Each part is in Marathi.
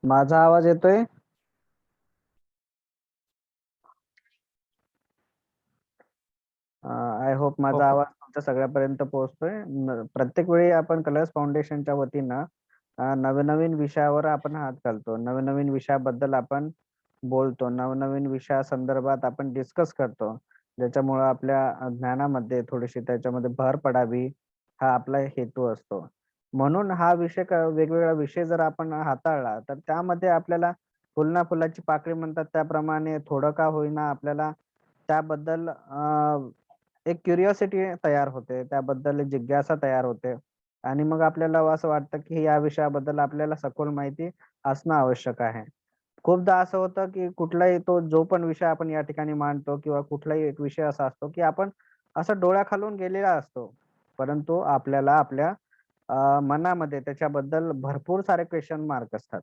माझा आवाज येतोय? आय होप हो, माझा हो. आवाज तुमच्या सगळ्यापर्यंत पोहोचतोय. प्रत्येक वेळी आपण कलर्स फाउंडेशनच्या वतीनं नवीन नवीन विषयावर आपण हात घालतो. नवीन नवीन विषयाबद्दल आपण बोलतो. नवनवीन विषयासंदर्भात आपण डिस्कस करतो. ज्याच्यामुळं आपल्या ज्ञानामध्ये थोडीशी त्याच्यामध्ये भर पडावी, हा आपला हेतू असतो. म्हणून हा विषय वेगवेगळा विषय जर आपण हाताळला, तर त्यामध्ये आपल्याला फुल ना फुलाची पाकळी म्हणतात त्याप्रमाणे थोडं का होईना आपल्याला त्याबद्दल एक क्युरिओसिटी तयार होते, त्याबद्दल एक जिज्ञासा तयार होते आणि मग आपल्याला असं वाटतं, की या विषयाबद्दल आपल्याला सखोल माहिती असणं आवश्यक आहे. खूपदा असं होतं, की कुठलाही तो जो पण विषय आपण या ठिकाणी मांडतो किंवा कुठलाही एक विषय असा असतो, की आपण असं डोळ्याखालून गेलेला असतो. परंतु आपल्याला आपल्या मनामध्ये त्याच्याबद्दल भरपूर सारे क्वेशन मार्क असतात.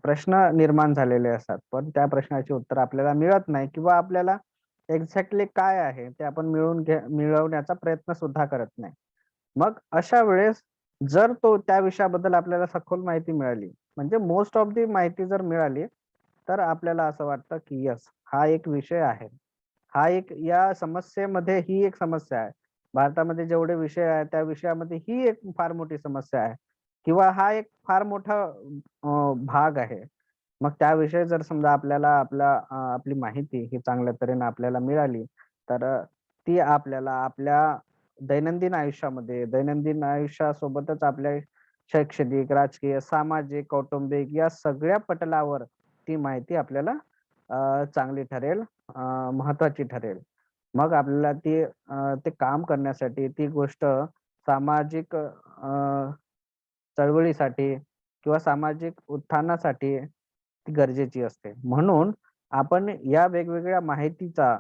प्रश्न निर्माण झालेले असतात. पण त्या प्रश्नाची उत्तर आपल्याला मिळत नाही किंवा आपल्याला एक्झॅक्टली काय आहे ते आपण मिळवण्याचा प्रयत्न सुद्धा करत नाही. मग अशा वेळेस जर त्या विषयाबद्दल आपल्याला सखोल माहिती मिळाली, म्हणजे मोस्ट ऑफ दी माहिती जर मिळाली, तर आपल्याला असं वाटतं, की येस हा एक विषय आहे. हा एक या समस्येमध्ये ही एक समस्या आहे. भारतामध्ये जेवढे विषय आहेत, त्या विषयामध्ये ही एक फार मोठी समस्या आहे किंवा हा एक फार मोठा भाग आहे. मग त्याविषयी जर समजा आपल्याला आपली माहिती ही चांगल्या तऱ्हेने आपल्याला मिळाली, तर ती आपल्याला आपल्या दैनंदिन आयुष्यामध्ये, दैनंदिन आयुष्यासोबतच आपल्या शैक्षणिक, राजकीय, सामाजिक, कौटुंबिक या सगळ्या पटलावर ती माहिती आपल्याला चांगली ठरेल, महत्त्वाची ठरेल. मग आपल्याला ते काम करण्यासाठी ती गोष्ट सामाजिक चळवळीसाठी किंवा सामाजिक उत्थानासाठी ती गरजेची असते. म्हणून आपण या वेगवेगळ्या माहितीचा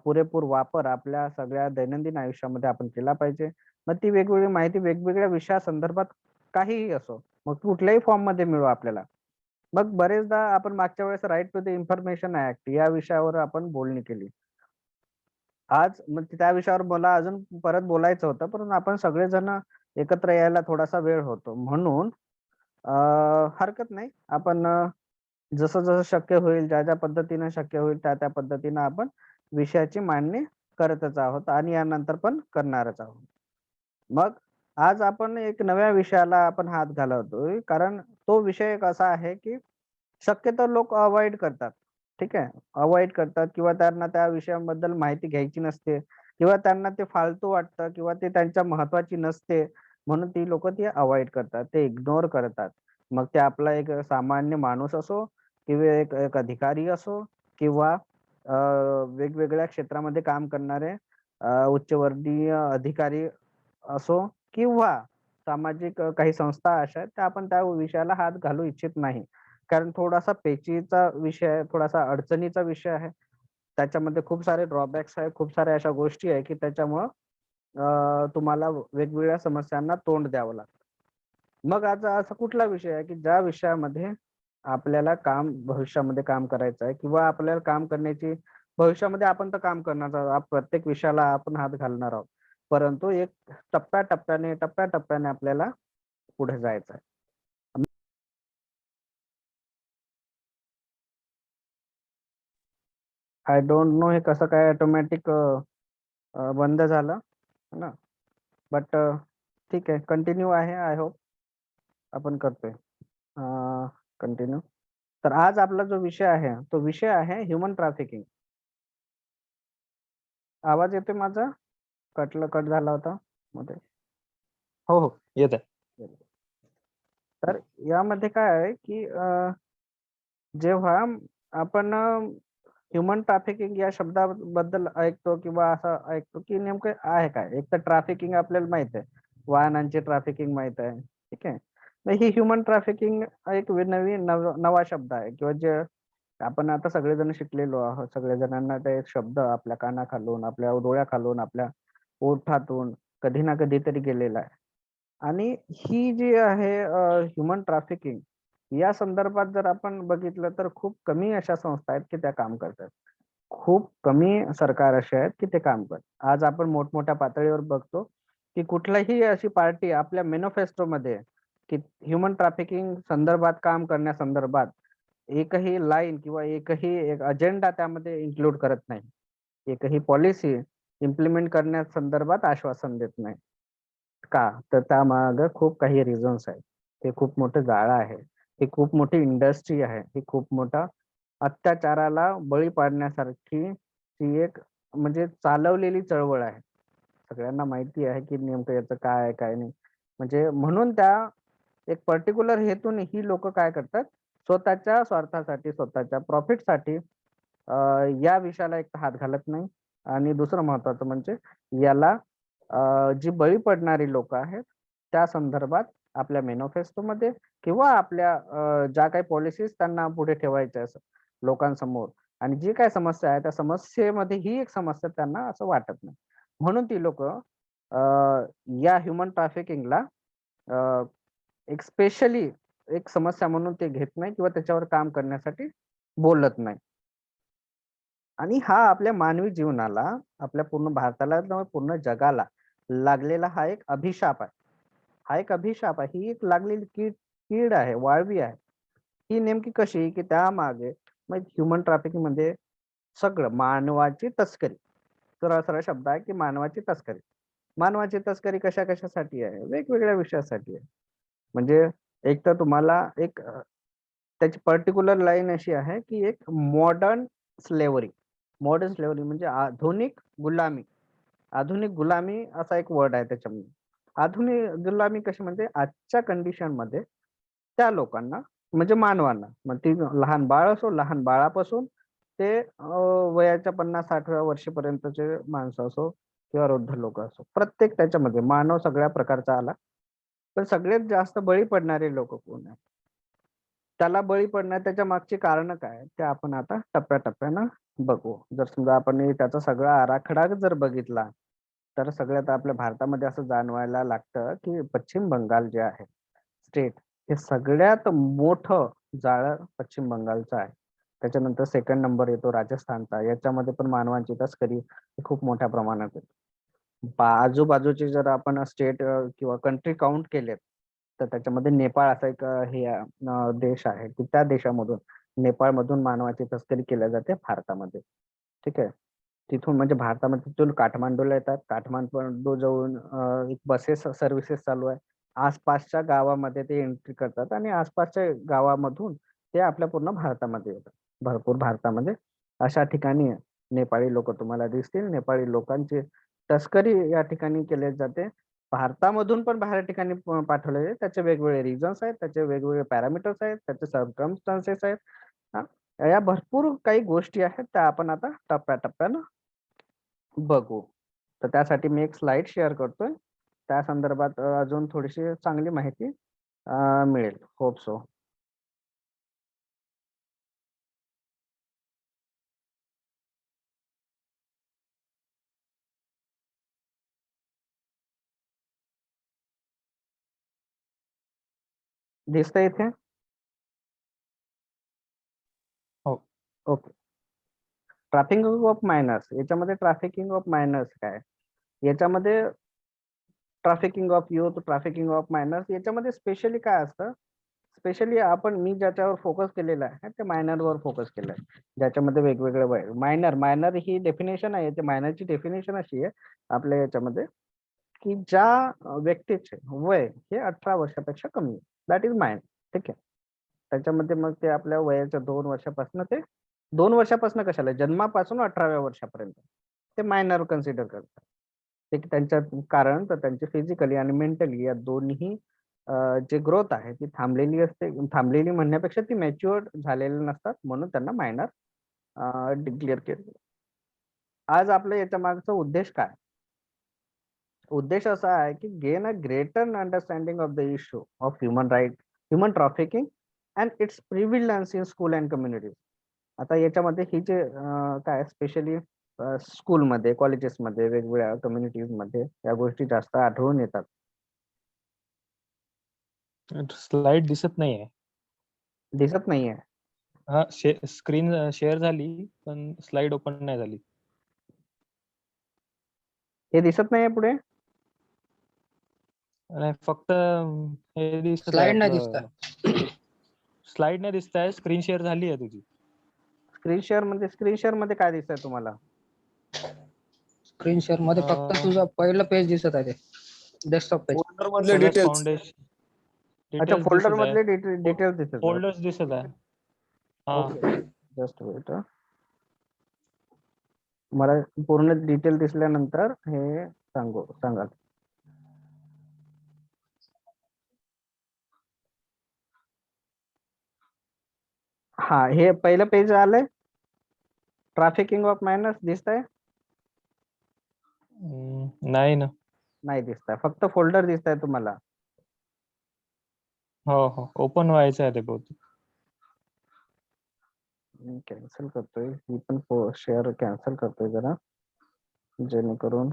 पुरेपूर वापर आपल्या सगळ्या दैनंदिन आयुष्यामध्ये आपण केला पाहिजे. मग ती वेगवेगळी माहिती वेगवेगळ्या विषयासंदर्भात काहीही असो, मग कुठल्याही फॉर्ममध्ये मिळो आपल्याला. मग बरेचदा आपण मागच्या वेळेस right to the information act या विषयावर आपण बोलणी केली. आज मग त्या विषयावर मला अजून परत बोलायचं होतं, परंतु आपण सगळेजण एकत्र यायला थोडासा वेळ होतो. म्हणून अ, हरकत नाही. आपण जसं-जसं शक्य होईल, ज्या-ज्या पद्धतीने शक्य होईल, त्या-त्या पद्धतीनं आपण विषयाची मांडणी करतच आहोत आणि यानंतर पण करणारच आहोत. मग आज आपण एक नव्या विषयाला आपण हात घालवतोय, कारण तो विषय एक असा आहे, की शक्यतो लोक अव्हॉइड करतात. ठीक आहे. अव्हॉइड करतात किंवा त्यांना त्या विषयाबद्दल माहिती घ्यायची नसते किंवा त्यांना ते फालतू वाटतं किंवा ते त्यांच्या महत्त्वाची नसते. म्हणून ती लोकं ती अव्हॉइड करतात. ते इग्नोर करतात. मग ते आपला एक सामान्य माणूस असो किंवा एक एक अधिकारी असो किंवा वेगवेगळ्या क्षेत्रामध्ये काम करणारे उच्चवर्गीय अधिकारी असो किंवा सामाजिक काही संस्था अशा आहेत, त्या आपण त्या विषयाला हात घालू इच्छित नाही. कारण थोडासा पेचीचा विषय आहे, थोडासा अडचणीचा विषय आहे. त्याच्यामध्ये खूप सारे ड्रॉबॅक्स आहेत, खूप साऱ्या अशा गोष्टी आहेत, की त्याच्यामुळं तुम्हाला वेगवेगळ्या समस्यांना तोंड द्यावं लागतं. मग आता असा कुठला विषय आहे, की ज्या विषयामध्ये आपल्याला भविष्यामध्ये काम करायचं आहे किंवा आपल्याला काम करण्याची भविष्यामध्ये आपण तर काम करणार आहोत. प्रत्येक विषयाला आपण हात घालणार आहोत. परंतु एक टप्प्याटप्प्याने आपल्याला पुढे जायचं आहे. आय डोंट नो हे कसं काय ऑटोमॅटिक बंद झालं, है ना? बट ठीक आहे. कंटिन्यू आहे. आय होप आपण करतोय. कंटिन्यू. तर आज आपला जो विषय आहे, तो विषय आहे ह्युमन ट्रॅफिकिंग. आवाज येतोय माझा? कट झाला होता मध्ये. हो, हो. येत आहे. तर यामध्ये काय आहे, की जेव्हा आपण ह्युमन ट्रॅफिकिंग या शब्दाबद्दल ऐकतो किंवा असं ऐकतो, की नेमकं आहे काय? एक तर ट्रॅफिकिंग आपल्याला माहित आहे. वाहनांची ट्रॅफिकिंग माहित आहे. ठीक आहे. मग ही ह्युमन ट्रॅफिकिंग एक नवीन नवा शब्द आहे किंवा जे आपण आता सगळेजण शिकलेलो आहोत. सगळ्या जणांना ते शब्द आपल्या कानाखालून, आपल्या डोळ्याखालून, आपल्या ओठातून कधी ना कधीतरी गेलेला आहे. आणि ही जी आहे ह्युमन ट्रॅफिकिंग या संदर्भात जर आपण बघितलं तर खूप कमी अशा संस्था आहेत, की त्या काम करतात. खूप कमी सरकार असे आहेत, की ते काम करतात. आज आपण मोठमोठ्या पातळीवर बघतो, की कुठलीही अशी पार्टी आपल्या मॅनिफेस्टोमध्ये की ह्युमन ट्रॅफिकिंग संदर्भात काम करण्यासंदर्भात एकही लाईन किंवा एकही एक अजेंडा त्यामध्ये इन्क्लूड करत नाही. एकही पॉलिसी इम्प्लिमेंट करण्यासंदर्भात आश्वासन देत नाही. का? तर त्यामागे खूप काही रिझन्स आहेत. ते खूप मोठं जाळं आहे. ही खूप मोठी इंडस्ट्री आहे. ही खूप मोठा अत्याचाराला बळी पाडण्यासारखी ती एक म्हणजे चालवलेली चळवळ आहे. सगळ्यांना माहिती आहे की नेमकं याचं काय आहे, काय नाही. म्हणजे म्हणून त्या एक पर्टिक्युलर हेतूने ही लोकं काय करतात, स्वतःच्या स्वार्थासाठी, स्वतःच्या प्रॉफिटसाठी या विषयाला एक तर हात घालत नाही आणि दुसरं महत्त्वाचं म्हणजे याला जी बळी पडणारी लोकं आहेत, त्या संदर्भात आपल्या मॅनिफेस्टोमध्ये किंवा आपल्या ज्या काही पॉलिसीज त्यांना पुढे ठेवायच्या असतात लोकांसमोर आणि जी काही समस्या आहे, त्या समस्येमध्ये ही एक समस्या त्यांना असं वाटत नाही. म्हणून ती लोकं या ह्युमन ट्रॅफिकिंगला एक स्पेशली एक समस्या म्हणून ते घेत नाही किंवा त्याच्यावर काम करण्यासाठी बोलत नाही. आणि हा आपल्या मानवी जीवनाला, आपल्या पूर्ण भारताला किंवा पूर्ण जगाला लागलेला हा एक अभिशाप आहे. हा एक अभिशाप आहे. ही एक लागलेली कीड आहे, वाळवी आहे. ही नेमकी कशी, की त्यामागे मग ह्युमन ट्रॅफिकिंग म्हणजे सगळं मानवाची तस्करी. सरळ-सरळ शब्द आहे, की मानवाची तस्करी. मानवाची तस्करी कशा-कशासाठी आहे? वेगवेगळ्या विषयासाठी आहे. म्हणजे एक तर तुम्हाला एक त्याची पर्टिक्युलर लाईन अशी आहे, की एक मॉडर्न स्लेव्हरी. मॉडर्न स्लेव्हरी म्हणजे आधुनिक गुलामी. आधुनिक गुलामी असा एक वर्ड आहे त्याच्यामध्ये. आधुनिक गुलामी कशी म्हणजे आजच्या कंडिशनमध्ये त्या लोकांना म्हणजे मानवांना, मग ती लहान बाळ असो, लहान बाळापासून ते वयाच्या 50-60व्या वर्षीपर्यंतचे माणसं असो किंवा वृद्ध लोकं असो. प्रत्येक त्याच्यामध्ये मानव सगळ्या प्रकारचा आला. पण सगळ्यात जास्त बळी पडणारे लोकं कोण आहेत? त्याला बळी पडण्यात त्याच्या मागची कारणं काय आहेत? ते आपण आता टप्प्याटप्प्यानं बघू. जर समजा आपण हे त्याचा सगळा आराखडा जर बघितला, तर सगळ्यात आपल्या भारतामध्ये असं जाणवायला लागतं, की पश्चिम बंगाल जे आहे स्टेट, हे सगळ्यात मोठं जाळं पश्चिम बंगालचं आहे. त्याच्यानंतर सेकंड नंबर येतो राजस्थानचा. याच्यामध्ये पण मानवांची तस्करी ही खूप मोठ्या प्रमाणात आहे. आजूबाजूचे जर आपण स्टेट किंवा कंट्री काउंट केलेत, तर त्याच्यामध्ये नेपाळ असा एक देश आहे, की त्या देशामधून नेपाळमधून मानवाची तस्करी केल्या जाते भारतामध्ये. ठीक आहे. तिथून म्हणजे भारतामध्ये तिथून काठमांडूला येतात. काठमांडू जवळून एक बसेस सर्व्हिसेस चालू आहे. आसपासच्या गावामध्ये ते एंट्री करतात आणि आसपासच्या गावामधून ते आपल्या पूर्ण भारतामध्ये येतात. भरपूर भारतामध्ये अशा ठिकाणी नेपाळी लोकं तुम्हाला दिसतील. नेपाळी लोकांची तस्करी या ठिकाणी केली जाते. भारतामधून पण बाहेर ठिकाणी पाठवले जाते. त्याचे वेगवेगळे रिझन्स आहेत, त्याचे वेगवेगळे पॅरामीटर्स आहेत, त्याचे सर्कमस्टन्सेस आहेत. हां, या भरपूर काही गोष्टी आहेत त्या आपण आता टप्प्याटप्प्यानं बघू. तर त्यासाठी मी एक स्लाईड शेअर करतोय. त्या संदर्भात अजून थोडीशी चांगली माहिती मिळेल. Hope so. दिसतंय इथे? हो. ओके. ट्रॅफिकिंग ऑफ मायनर्स याच्यामध्ये ट्रॅफिकिंग ऑफ मायनर्स काय? याच्यामध्ये trafficking of youth, trafficking of minors याच्यामध्ये स्पेशली काय असतं? स्पेशली मी ज्याच्यावर फोकस केलेला आहे, ते मायनरवर फोकस केलं आहे. ज्याच्यामध्ये वेगवेगळे वय मायनर, मायनर ही डेफिनेशन आहे. ते मायनरची डेफिनेशन अशी आहे आपल्या याच्यामध्ये, की ज्या व्यक्तीचे वय हे 18 वर्षापेक्षा कमी आहे. That is minor. ठीक आहे. त्याच्यामध्ये मग ते आपल्या वयाच्या 2 वर्षापासून ते 2 वर्षापासून कशाला जन्मापासून 18व्या वर्षापर्यंत ते मायनर कन्सिडर करतात. ते त्यांच्यात कारण तर त्यांची फिजिकली आणि मेंटली या दोन्ही जे ग्रोथ आहे ती थांबलेली असते. थांबलेली म्हणण्यापेक्षा ती मॅच्युअर्ड झालेली नसतात म्हणून त्यांना मायनर डिक्लेअर केलं. आज आपल्या याच्या मागचा उद्देश काय? उद्देश असा आहे की gain a greater understanding of the issue of human trafficking and its prevalence in school and communities. आता याच्यामध्ये ही जे काय स्पेशली स्कूलमध्ये, कॉलेजेसमध्ये, वेगवेगळ्या कम्युनिटीजमध्ये या गोष्टी जास्त आढळून येतात. स्लाइड दिसत नाहीये. दिसत नाहीये. हा, स्क्रीन शेअर झाली पण स्लाइड ओपन नाही झाली. हे दिसत नाहीये पुढे? नाही फक्त हे दिसत आहे स्लाइड नाही आपलं. स्लाइड नाही दिसत आहे, स्क्रीन शेअर झाली आहे तुझी. स्क्रीन शेअर मध्ये काय दिसतंय तुम्हाला? स्क्रीन शेअर मध्ये फक्त तुझं पहिलं पेज दिसत आहे, ते डेस्कटॉप पेज. फोल्डर मधले डिटेल्स. फाउंडेशन अच्छा, डिटेल्स फोल्डर दिसत मधले आहे, डिटेल्स दिसत आहेत. फोल्डर्स दिसत आहे. हा ओके, जस्ट वेट. मला पूर्ण डिटेल दिसल्यानंतर हे सांगाल. हा, हे पहिलं पेज आलंय. ट्रॅफिकिंग ऑफ मायनर्स दिसतंय? नाही ना. नाही दिसतंय, फक्त फोल्डर दिसतंय तुम्हाला. हो ओपन व्हायचं आहे ते बहुतेक. मी कॅन्सल करतोय, ही पण शेअर कॅन्सल करतोय जरा, जेणेकरून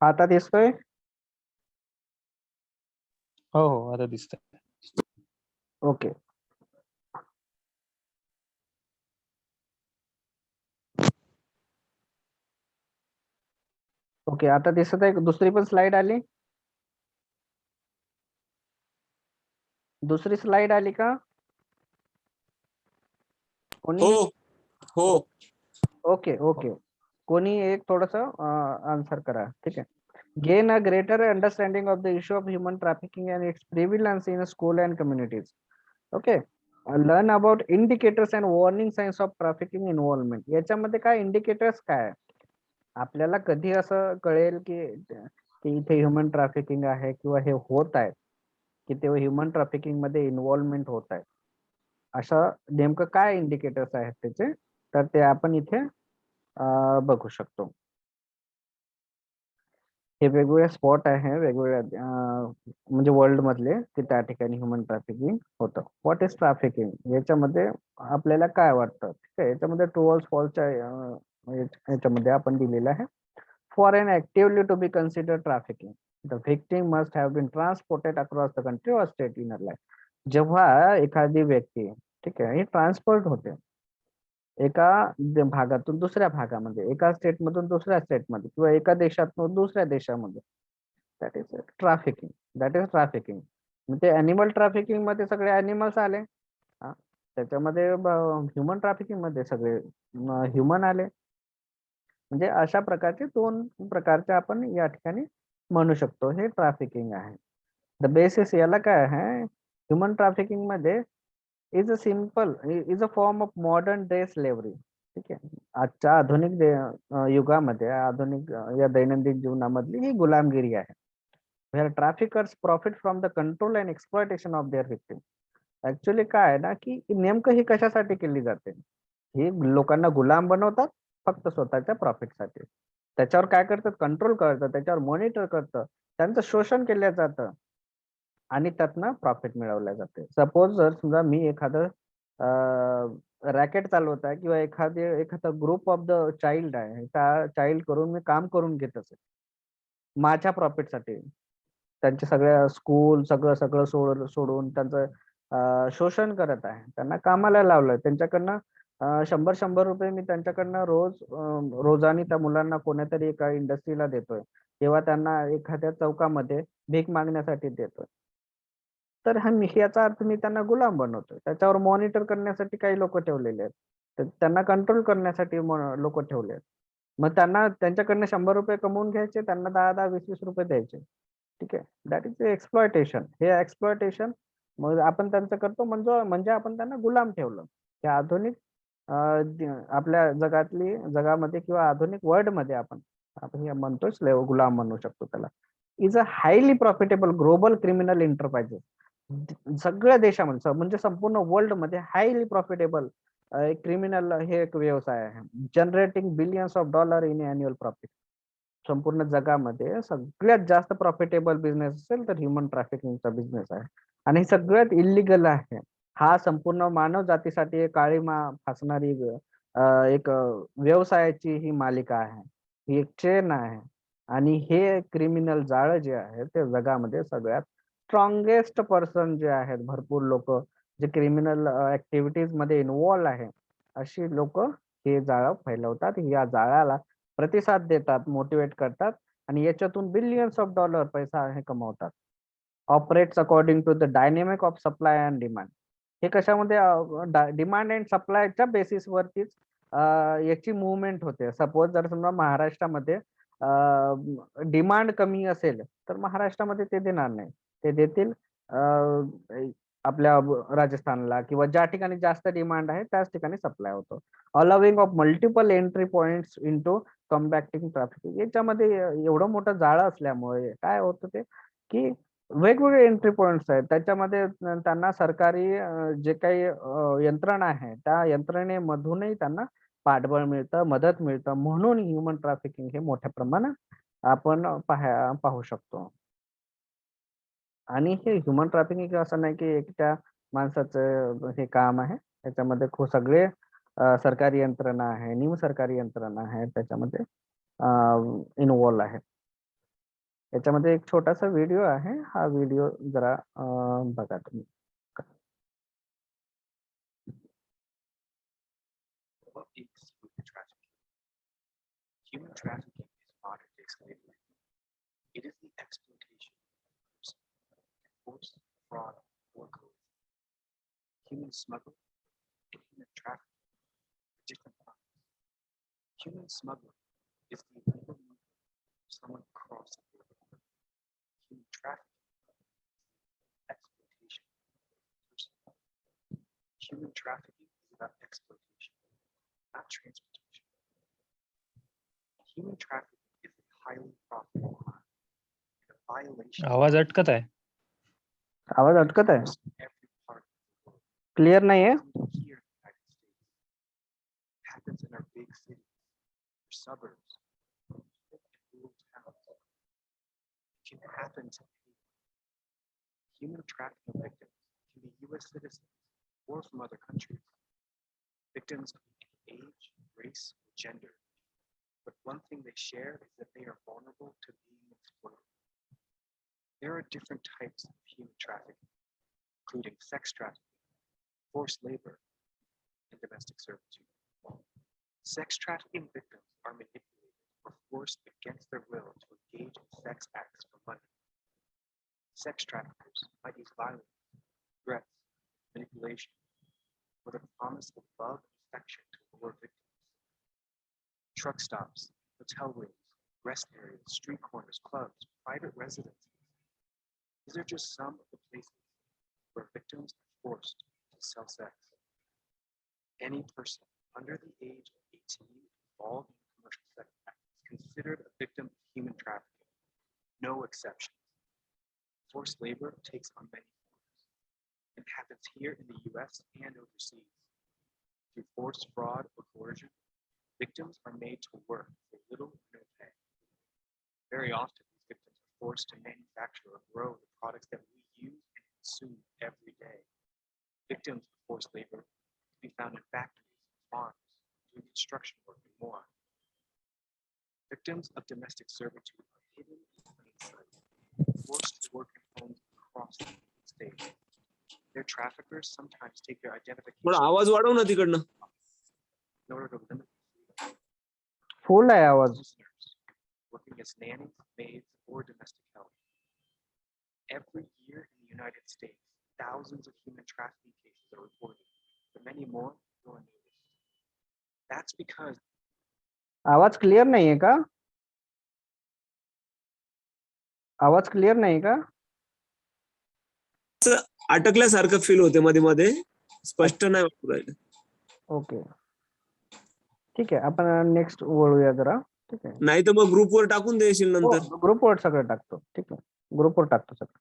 आता दिसतोय? हो आता दिसतंय. ओके. ओके, आता दिसत आहे. दुसरी पण स्लाइड आली? दुसरी स्लाइड आली का कोणी? हो. ओके ओके, कोणी एक थोडस आन्सर करा, ठीक आहे. Gain a greater understanding of the issue of human trafficking and its prevalence in school and communities. Okay. Learn about indicators and warning signs of trafficking involvement. याच्यामध्ये काय इंडिकेटर्स काय? आपल्याला कधी असं कळेल की इथे ह्युमन ट्रॅफिकिंग आहे किंवा हे होत आहे, की तेव्हा ह्युमन ट्रॅफिकिंग मध्ये इन्व्हॉल्वमेंट होत आहे, असं नेमकं काय इंडिकेटर्स आहेत त्याचे, तर ते आपण इथे बघू शकतो. हे वेगवेगळे स्पॉट आहे, वेगवेगळ्या म्हणजे वर्ल्ड मधले, की त्या ठिकाणी ह्युमन ट्रॅफिकिंग होतं. व्हॉट इज ट्रॅफिकिंग याच्यामध्ये आपल्याला काय वाटतं? ठीक आहे, याच्यामध्ये ट्रू ऑर फॉल्सच्या याच्यामध्ये आपण दिलेलं आहे. For an actively to be consider trafficking, the victim must have been transported across the country or state in life. जेव्हा एखादी व्यक्ती, ठीक आहे, ही ट्रान्सपोर्ट होते एका भागातून दुसऱ्या भागामध्ये, एका स्टेटमधून दुसऱ्या स्टेटमध्ये, किंवा एका देशातून दुसऱ्या देशामध्ये, that is trafficking. That is trafficking. ते अॅनिमल ट्रॅफिकिंग मध्ये सगळे अॅनिमल्स आले, त्याच्यामध्ये ह्युमन ट्रॅफिकिंग मध्ये सगळे ह्युमन आले. म्हणजे अशा प्रकारचे दोन प्रकारचे आपण या ठिकाणी म्हणू शकतो, हे ट्रॅफिकिंग आहे. द बेसिस याला काय आहे, ह्युमन ट्रॅफिकिंग मध्ये is a form of modern day slavery. ठीक आहे. आजच्या आधुनिक युगामध्ये आधुनिक या दैनंदिन जीवनामधली ही गुलामगिरी आहे. Where traffickers profit from the control and exploitation of their victims. Actually काय आहे ना, की नेमकं ही कशासाठी केली जाते? ही लोकांना गुलाम बनवतात फक्त स्वतःच्या प्रॉफिटसाठी. त्याच्यावर काय करतात? कंट्रोल करतात, त्याच्यावर मॉनिटर करतं, त्यांचं शोषण केलं जातं आणि त्यातनं प्रॉफिट मिळवल्या जाते. सपोज जर समजा मी एखादं रॅकेट चालवत आहे किंवा एखादा ग्रुप ऑफ द चाइल्ड आहे, त्या चाइल्ड करून मी काम करून घेत असेल माझ्या प्रॉफिटसाठी. त्यांचे सगळ्या स्कूल सगळं सोडून त्यांचं शोषण करत आहे. त्यांना कामाला लावलंय. त्यांच्याकडनं 100 रुपये मी त्यांच्याकडनं रोजानी त्या मुलांना कोणत्यातरी एका इंडस्ट्रीला देतोय किंवा त्यांना एखाद्या चौकामध्ये भीक मागण्यासाठी देतोय. तर याचा अर्थ मी त्यांना गुलाम बनवतोय. त्याच्यावर मॉनिटर करण्यासाठी काही लोक ठेवलेले आहेत. त्यांना कंट्रोल करण्यासाठी लोक ठेवले आहेत. मग त्यांना त्यांच्याकडनं 100 रुपये कमवून घ्यायचे, त्यांना 10-10, 20-20 रुपये द्यायचे. ठीक आहे. That is exploitation. हे एक्सप्लॉयटेशन मग आपण त्यांचं करतो म्हणजे आपण त्यांना गुलाम ठेवलं. हे आधुनिक आपल्या जगामध्ये किंवा आधुनिक वर्ल्डमध्ये आपण हे म्हणतोय गुलाम म्हणू शकतो त्याला. Is a highly profitable global criminal enterprises. सगळ्या देशामध्ये म्हणजे संपूर्ण वर्ल्ड मध्ये हायली प्रॉफिटेबल क्रिमिनल हे एक व्यवसाय आहे. Generating billions of dollar in annual profit. संपूर्ण जगामध्ये सगळ्यात जास्त प्रॉफिटेबल बिझनेस असेल तर ह्युमन ट्रॅफिकिंगचा बिझनेस आहे आणि सगळ्यात इलिगल आहे. हा संपूर्ण मानव जातीसाठी काळीमा फासणारी एक व्यवसायाची ही मालिका आहे. ही एक चेन आहे आणि हे क्रिमिनल जाळं जे आहे ते जगामध्ये सगळ्यात स्ट्रॉंगेस्ट पर्सन जे आहेत, भरपूर लोक जे क्रिमिनल ऍक्टिव्हिटीज मध्ये इन्व्हॉल्व आहे, अशी लोक हे जाळं फैलवतात. या जाळ्याला प्रतिसाद देतात, मोटिवेट करतात आणि याच्यातून बिलियन्स ऑफ डॉलर पैसा हे कमवतात. Operates according to the dynamic of supply and demand. हे कशामध्ये डिमांड अँड सप्लायच्या बेसिसवरतीच याची मुवमेंट होते. सपोज जर समजा महाराष्ट्रामध्ये डिमांड कमी असेल तर महाराष्ट्रामध्ये ते देणार नाही. ते देतील आपल्या राजस्थानला किंवा ज्या ठिकाणी जास्त डिमांड आहे त्याच ठिकाणी सप्लाय होतो. Allowing of multiple entry points into combating traffic. याच्यामध्ये एवढं मोठं जाळं असल्यामुळे काय होतं ते की वेगवेगळे एंट्री पॉइंट्स आहेत. त्याच्यामध्ये त्यांना सरकारी जे काही यंत्रणा आहे त्या यंत्रणेमधूनही त्यांना पाठबळ मिळतं, मदत मिळतं. म्हणून ह्युमन ट्रॅफिकिंग हे मोठ्या प्रमाणात आपण पाहू शकतो. आणि हे ह्युमन ट्रॅफिकिंग असं नाही की एकट्या माणसाचं हे काम आहे. त्याच्यामध्ये खूप सगळे सरकारी यंत्रणा आहे, निमसरकारी यंत्रणा आहे त्याच्यामध्ये इन्व्हॉल्व आहे. याच्यामध्ये एक छोटासा व्हिडिओ आहे. हा व्हिडिओ जरा बघा तुम्ही. Human trafficking is modern day slavery. It is the exploitation of force, fraud, or coercion. Human smuggling and human trafficking are different problems. Human smuggling is the illegal movement of someone across the border. Human trafficking is exploitation of person. Human trafficking is about exploitation, not transportation. Human trafficking is a highly profitable crime and a violation आवाज अटकत आहे. आवाज अटकत आहे. every part of the world. Clear नाहीये. Here in the United States. It happens in our big cities, our suburbs, and rural towns. It can happen to anyone. Human trafficking victims can be U.S. citizens or from other countries. Victims of any age, race, or gender. But one thing they share is that they are vulnerable to being exploited. There are different types of human trafficking, including sex trafficking, forced labor, and domestic servitude. Sex trafficking victims are manipulated or forced against their will to engage in sex acts for money. Sex traffickers might use violence, threats, manipulation, or the promise of love and affection to lure victims. Truck stops, hotel rooms, rest areas, street corners, clubs, private residences. These are just some of the places where victims are forced to sell sex. Any person under the age of teen involved in commercial sex act is considered a victim of human trafficking. No exceptions. Forced labor takes on many forms and happens here in the US and overseas. Through forced fraud or coercion, victims are made to work for little or no pay. Very often, these victims are forced to manufacture or grow the products that we use and consume every day. Victims of forced labor can be found in factories, farms, doing construction work, and more. Victims of domestic servitude are hidden in plain sight, forced to work in homes across the United States. Their traffickers sometimes take their identification थोडा आवाज वाढव ना तिकडनं. in order to limit फुल आहे आवाज. listeners working as nannies, maids, or domestic help. Every year in the United States, thousands of human trafficking cases are reported, but many more go unnoticed. That's because आवाज क्लिअर नाहीये का? आवाज क्लिअर नाही का? अटकल्यासारखं फील होते मध्ये मध्ये, स्पष्ट नाही वाटू राहिलं. ओके, ठीक आहे, आपण नेक्स्ट वळूया जरा. ठीक आहे, नाही तर मग ग्रुपवर टाकून देशील नंतर. ग्रुपवर सगळं टाकतो. ठीक आहे, ग्रुपवर टाकतो सगळं.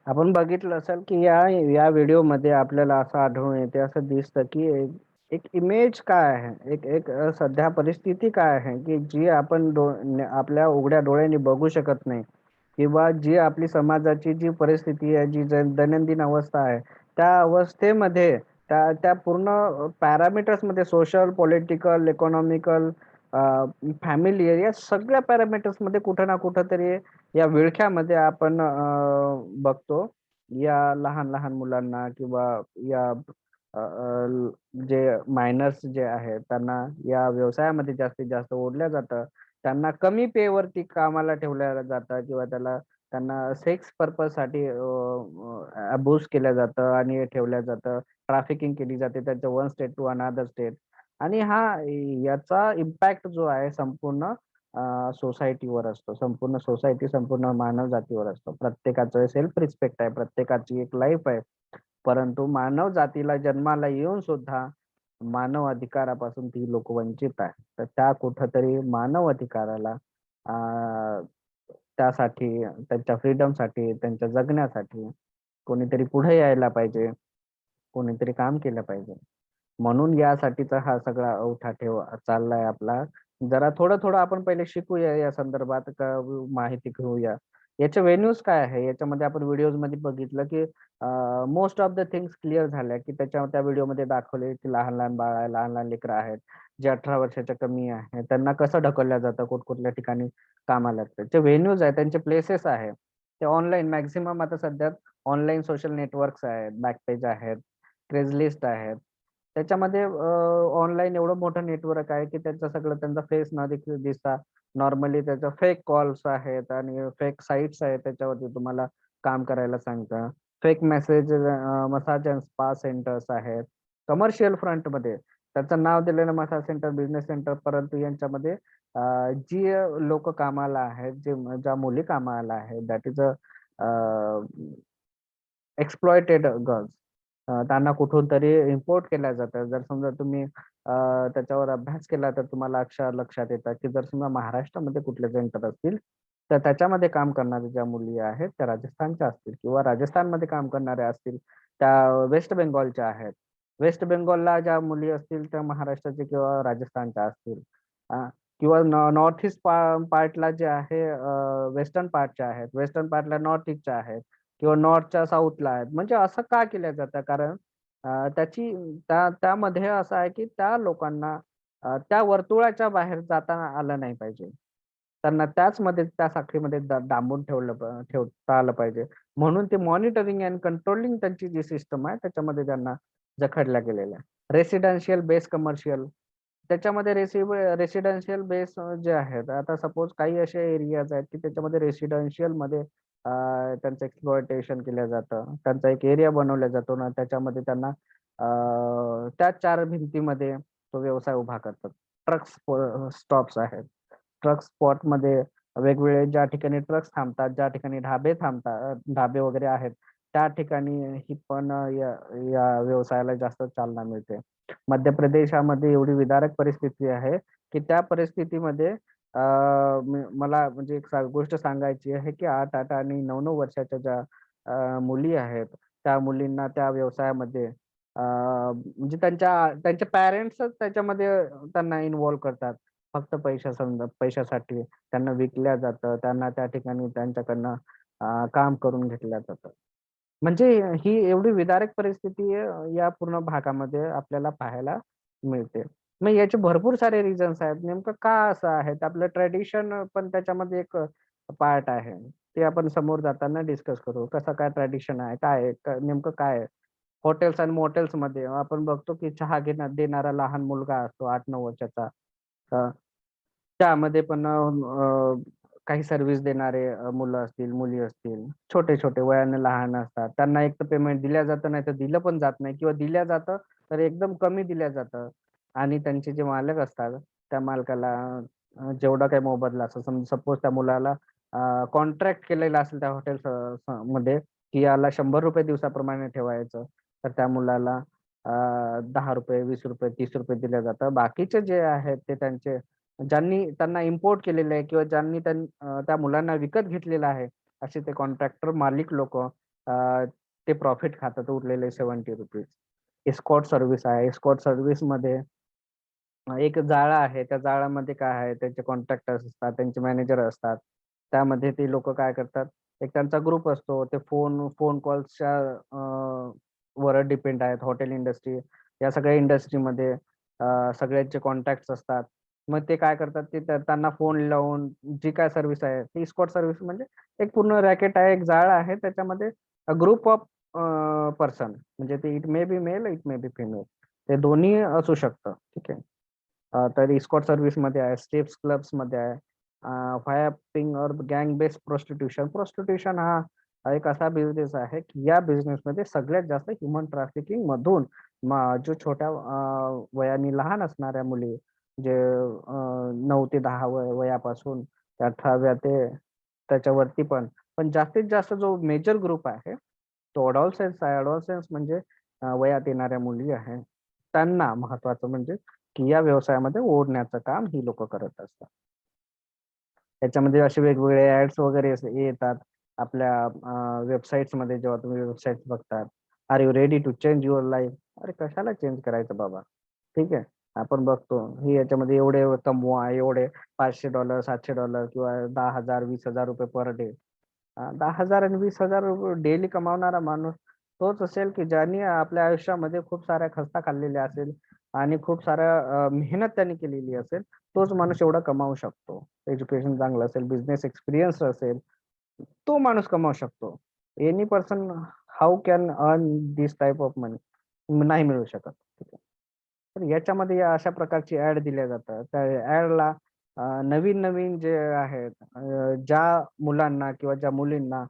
आपण बघितलं असेल की या व्हिडिओमध्ये आपल्याला असं आढळून येते, असं दिसतं की एक इमेज काय आहे, एक सध्या परिस्थिती काय आहे की जी आपण आपल्या उघड्या डोळ्यांनी बघू शकत नाही, किंवा जी आपली समाजाची जी परिस्थिती आहे, जी दैनंदिन अवस्था आहे, त्या अवस्थेमध्ये त्या पूर्ण पॅरामीटर्स मध्ये सोशल, पॉलिटिकल, इकॉनॉमिकल, फॅमिली, या सगळ्या पॅरामीटर्स मध्ये कुठं ना कुठं तरी या विळख्यामध्ये आपण बघतो या लहान लहान मुलांना, किंवा या जे मायनर्स जे आहेत त्यांना या व्यवसायामध्ये जास्तीत जास्त ओढल्या जातं. त्यांना कमी पे वरती कामाला ठेवल्या जातं, किंवा त्यांना सेक्स पर्पज साठी अब्यूज केलं जातं आणि ठेवल्या जातं. ट्रॅफिकिंग केली जाते त्यांचं one state to another state. आणि याचा इम्पॅक्ट जो आहे संपूर्ण सोसायटीवर असतो, संपूर्ण सोसायटी, संपूर्ण मानव जातीवर असतो. प्रत्येकाचं सेल्फ रिस्पेक्ट आहे, प्रत्येकाची एक लाईफ आहे, परंतु मानव जातीला जन्माला येऊन सुद्धा मानव अधिकारापासून ती लोक वंचित आहे. तर त्या कुठंतरी मानव अधिकाराला त्यासाठी, त्यांच्या फ्रीडमसाठी, त्यांच्या जगण्यासाठी कोणीतरी पुढे यायला पाहिजे, कोणीतरी काम केलं पाहिजे. म्हणून यासाठीचा हा सगळा उठाठेव चाललाय आपला. जरा थोडं आपण पहिले शिकूया या संदर्भात, माहिती घेऊया. याचे व्हेन्यूज काय आहे, याच्यामध्ये आपण व्हिडिओज मध्ये बघितलं की most of the things clear झाल्या, की त्या व्हिडिओमध्ये दाखवले की लहान लहान बाळ आहे, लहान लहान लेकरं आहेत, जे 18 वर्षाच्या कमी आहे, त्यांना कसं ढकललं जातं कुठल्या ठिकाणी कामाला. त्याचे व्हेन्यूज आहे, त्यांचे प्लेसेस आहे, ते ऑनलाईन मॅक्झिमम आता सध्या ऑनलाईन सोशल नेटवर्क्स आहेत, बॅकपेज आहेत, क्रेझलिस्ट आहेत. त्याच्यामध्ये ऑनलाईन एवढं मोठं नेटवर्क आहे की त्याचं सगळं त्यांचा फेस न दिसता नॉर्मली त्याचं फेक कॉल्स आहेत आणि फेक साईट्स आहेत, त्याच्यावरती तुम्हाला काम करायला सांगतं. Fake message massage and spa centres आहेत कमर्शियल फ्रंटमध्ये, त्याचं नाव दिलेलं मसाज सेंटर, बिझनेस सेंटर, परंतु यांच्यामध्ये जी लोक कामाला आहेत, ज्या मुली कामाला आहेत, दॅट इज एक्सप्लॉयटेड गर्ल्स, त्यांना कुठून तरी इम्पोर्ट केल्या जातं. जर समजा तुम्ही त्याच्यावर अभ्यास केला तर तुम्हाला अक्षर लक्षात येतं की जर समजा महाराष्ट्रामध्ये कुठले सेंटर असतील तर त्याच्यामध्ये काम करणाऱ्या ज्या मुली आहेत त्या राजस्थानच्या असतील, किंवा राजस्थानमध्ये काम करणाऱ्या असतील त्या वेस्ट बेंगॉलच्या आहेत. वेस्ट बेंगॉलला ज्या मुली असतील त्या महाराष्ट्राच्या किंवा राजस्थानच्या असतील. किंवा नॉर्थ ईस्ट पार्टला जे आहे वेस्टर्न पार्टच्या आहेत, वेस्टर्न पार्टला नॉर्थ ईस्टच्या आहेत, किंवा नॉर्थच्या साऊथला आहेत. म्हणजे असं का केलं जातं, कारण त्यामध्ये असं आहे की त्या लोकांना त्या वर्तुळाच्या बाहेर जाता आलं नाही पाहिजे, त्यांना त्या साखळीमध्ये डांबून ठेवता आलं पाहिजे. म्हणून ते मॉनिटरिंग अँड कंट्रोलिंग त्यांची जी सिस्टम आहे त्याच्यामध्ये त्यांना जखडल्या गेलेल्या आहे. रेसिडेन्शियल बेस कमर्शियल, त्याच्यामध्ये रेसिडेन्शियल बेस जे आहेत, आता सपोज काही असे एरियाज आहेत की त्याच्यामध्ये रेसिडेन्शियल मध्ये त्यांचं एक्सप्लॉयटेशन केलं जातं, त्यांचा एक एरिया बनवला जातो ना, त्याच्यामध्ये त्यांना त्या 4 भिंतीमध्ये तो व्यवसाय उभा करतात. ट्रक स्टॉप्स आहेत, ट्रक स्पॉट मध्ये वेगवेगळे ज्या ठिकाणी ट्रक्स थांबतात, ज्या ठिकाणी ढाबे वगैरे आहेत, त्या ठिकाणी ही पण या व्यवसायाला जास्त चालना मिळते. मध्य प्रदेशामध्ये एवढी विदारक परिस्थिती आहे की त्या परिस्थितीमध्ये मला म्हणजे एक गोष्ट सांगायची आहे की 8 आणि 9 वर्षाच्या ज्या मुली आहेत, त्या मुलींना त्या व्यवसायामध्ये म्हणजे त्यांच्या पॅरेंट्सच त्याच्यामध्ये त्यांना इन्व्हॉल्व करतात. फक्त पैशासाठी त्यांना विकल्या जातं, त्यांना त्या ठिकाणी त्यांच्याकडनं काम करून घेतलं जातं. म्हणजे ही एवढी विदारक परिस्थिती या पूर्ण भागामध्ये आपल्याला पाहायला मिळते. मग याचे भरपूर सारे रिझन्स आहेत. नेमकं का असं आहे? तर आपलं ट्रेडिशन पण त्याच्यामध्ये एक पार्ट आहे. ते आपण समोर जाताना डिस्कस करू. कसं काय ट्रेडिशन आहे? काय आहे? नेमकं काय आहे? हॉटेल्स आणि मोटेल्समध्ये आपण बघतो की चहा देणारा लहान मुलगा असतो 8-9 वर्षाचा. अ, त्यामध्ये पण काही सर्व्हिस देणारे मुलं असतील, मुली असतील, छोटे-छोटे वयाने लहान असतात. त्यांना एक तर पेमेंट दिलं जातं, नाही तर दिलं पण जात नाही, किंवा दिलं जातं तर एकदम कमी दिलं जातं. आणि त्यांचे जे मालक असतात, त्या मालकाला जेवढा काही मोबदला असतो, सपोज त्या मुलाला कॉन्ट्रॅक्ट केलेला असेल त्या हॉटेल मध्ये की याला ₹100 दिवसाप्रमाणे ठेवायचं, तर त्या मुलाला ₹10, ₹20, ₹30 दिलं जातं. बाकीचे जे आहेत ते ज्यांनी त्यांना इम्पोर्ट केलेलं आहे किंवा ज्यांनी त्या मुलांना विकत घेतलेलं आहे, असे ते कॉन्ट्रॅक्टर मालिक लोक ते प्रॉफिट खातात उरलेले ₹70. एस्कॉर्ट सर्व्हिस आहे. एस्कॉर्ट सर्व्हिस मध्ये एक जाळं आहे. त्या जाळ्यामध्ये काय आहे, त्यांचे कॉन्ट्रॅक्टर्स असतात, त्यांचे मॅनेजर असतात. त्यामध्ये ते लोक काय करतात, एक त्यांचा ग्रुप असतो. ते फोन कॉल्सच्या वर डिपेंड आहेत. हॉटेल इंडस्ट्री, या सगळ्या इंडस्ट्रीमध्ये सगळ्यांचे कॉन्टॅक्ट्स असतात. मग ते काय करतात, ते त्यांना फोन लावून जी काय सर्व्हिस आहे, ती एस्कॉर्ट सर्व्हिस म्हणजे एक पूर्ण रॅकेट आहे, एक जाळं आहे. त्याच्यामध्ये ग्रुप ऑफ पर्सन, म्हणजे ते it may be male, it may be female, ते दोन्ही असू शकतं. ठीक आहे. तर इस्कॉर्ट सर्व्हिस मध्ये आहे, स्टेप्स क्लब्स मध्ये आहे, फायपिंग और गँग बेस्ड प्रोस्टिट्यूशन. प्रोस्टिट्यूशन हा एक असा बिझनेस आहे की या बिझनेस मध्ये सगळ्यात जास्त ह्युमन ट्रॅफिकिंग मधून जो छोट्या वयाने लहान असणाऱ्या मुली, जे 9 ते 10 वयापासून ते 18व्या ते त्याच्यावरती पण जास्तीत जास्त जो मेजर ग्रुप आहे तो अडॉलसेन्स आहे. अडॉलसेन्स म्हणजे वयात येणाऱ्या मुली आहे. त्यांना महत्वाचं म्हणजे की या व्यवसायामध्ये ओढण्याचं काम ही लोक करत असतात. याच्यामध्ये असे वेगवेगळे ऍड्स वगैरे येतात आपल्या वेबसाईट्स मध्ये. जेव्हा तुम्ही वेबसाईट बघतात, are you ready to change your life? अरे कशाला चेंज करायचं बाबा, ठीक आहे. आपण बघतो ही याच्यामध्ये एवढे कमवा, एवढे $500 $700 किंवा 10,000 20,000 रुपये पर डे. 10,000 आणि 20,000 डेली कमावणारा माणूस तोच असेल की ज्यांनी आपल्या आयुष्यामध्ये खूप साऱ्या खस्ता खाल्लेल्या असेल आणि खूप साऱ्या मेहनत त्यांनी केलेली असेल. तोच माणूस एवढा कमावू शकतो. एज्युकेशन चांगलं असेल, बिझनेस एक्सपिरियन्स असेल, तो माणूस कमावू शकतो. Any person how can earn this type of money? नाही मिळू शकत. ठीक आहे. तर याच्यामध्ये या अशा प्रकारची ऍड दिल्या जातात. त्या ऍडला नवीन नवीन जे आहेत, ज्या मुलांना किंवा ज्या मुलींना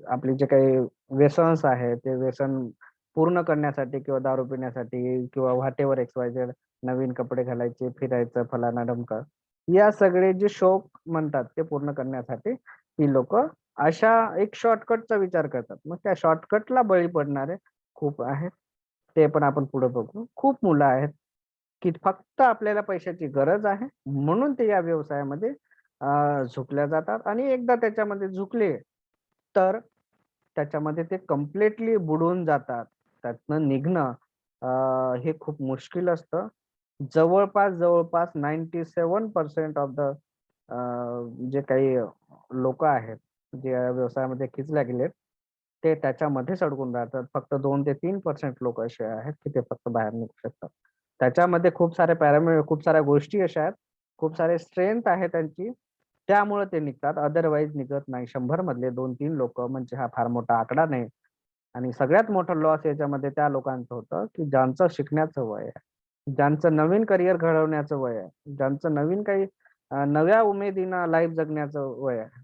आपले जे काही व्यसन्स आहेत ते व्यसन पूर्ण करण्यासाठी किंवा दारू पिण्यासाठी किंवा व्हॉटेवर XYZ, नवीन कपडे घालायचे, फिरायचं, फलाना ढमका, या सगळे जे शौक म्हणतात ते पूर्ण करण्यासाठी ती लोक अशा एक शॉर्टकटचा विचार करतात. मग त्या शॉर्टकटला बळी पडणारे खूप आहेत. ते पण आपण पुढे बघू. खूप मुलं आहेत की फक्त आपल्याला पैशाची गरज आहे म्हणून ते या व्यवसायामध्ये झुकल्या जातात आणि एकदा त्याच्यामध्ये झुकले तर त्याच्यामध्ये ते कम्प्लिटली बुडून जातात. त्यातनं निघणं हे खूप मुश्किल असतं. जवळपास 97% ऑफ द जे काही लोक आहेत जे या व्यवसायामध्ये खिचल्या गेलेत ते त्याच्यामध्येच अडकून राहतात. फक्त 2 ते 3% लोक असे आहेत की ते फक्त बाहेर निघू शकतात. त्याच्यामध्ये खूप सारे खूप साऱ्या गोष्टी अशा आहेत, खूप सारे स्ट्रेंथ आहे त्यांची, त्यामुळे ते निघतात. अदरवाईज निघत नाही. 100 मधले 2-3 लोक म्हणजे हा फार मोठा आकडा नाही. आणि सगळ्यात मोठं लॉस याच्यामध्ये त्या लोकांचं होतं की ज्यांचं शिकण्याचं वय आहे, ज्यांचं नवीन करिअर घडवण्याचं वय आहे, ज्यांचं नवीन काही नव्या उमेदीनं लाईफ जगण्याचं वय आहे.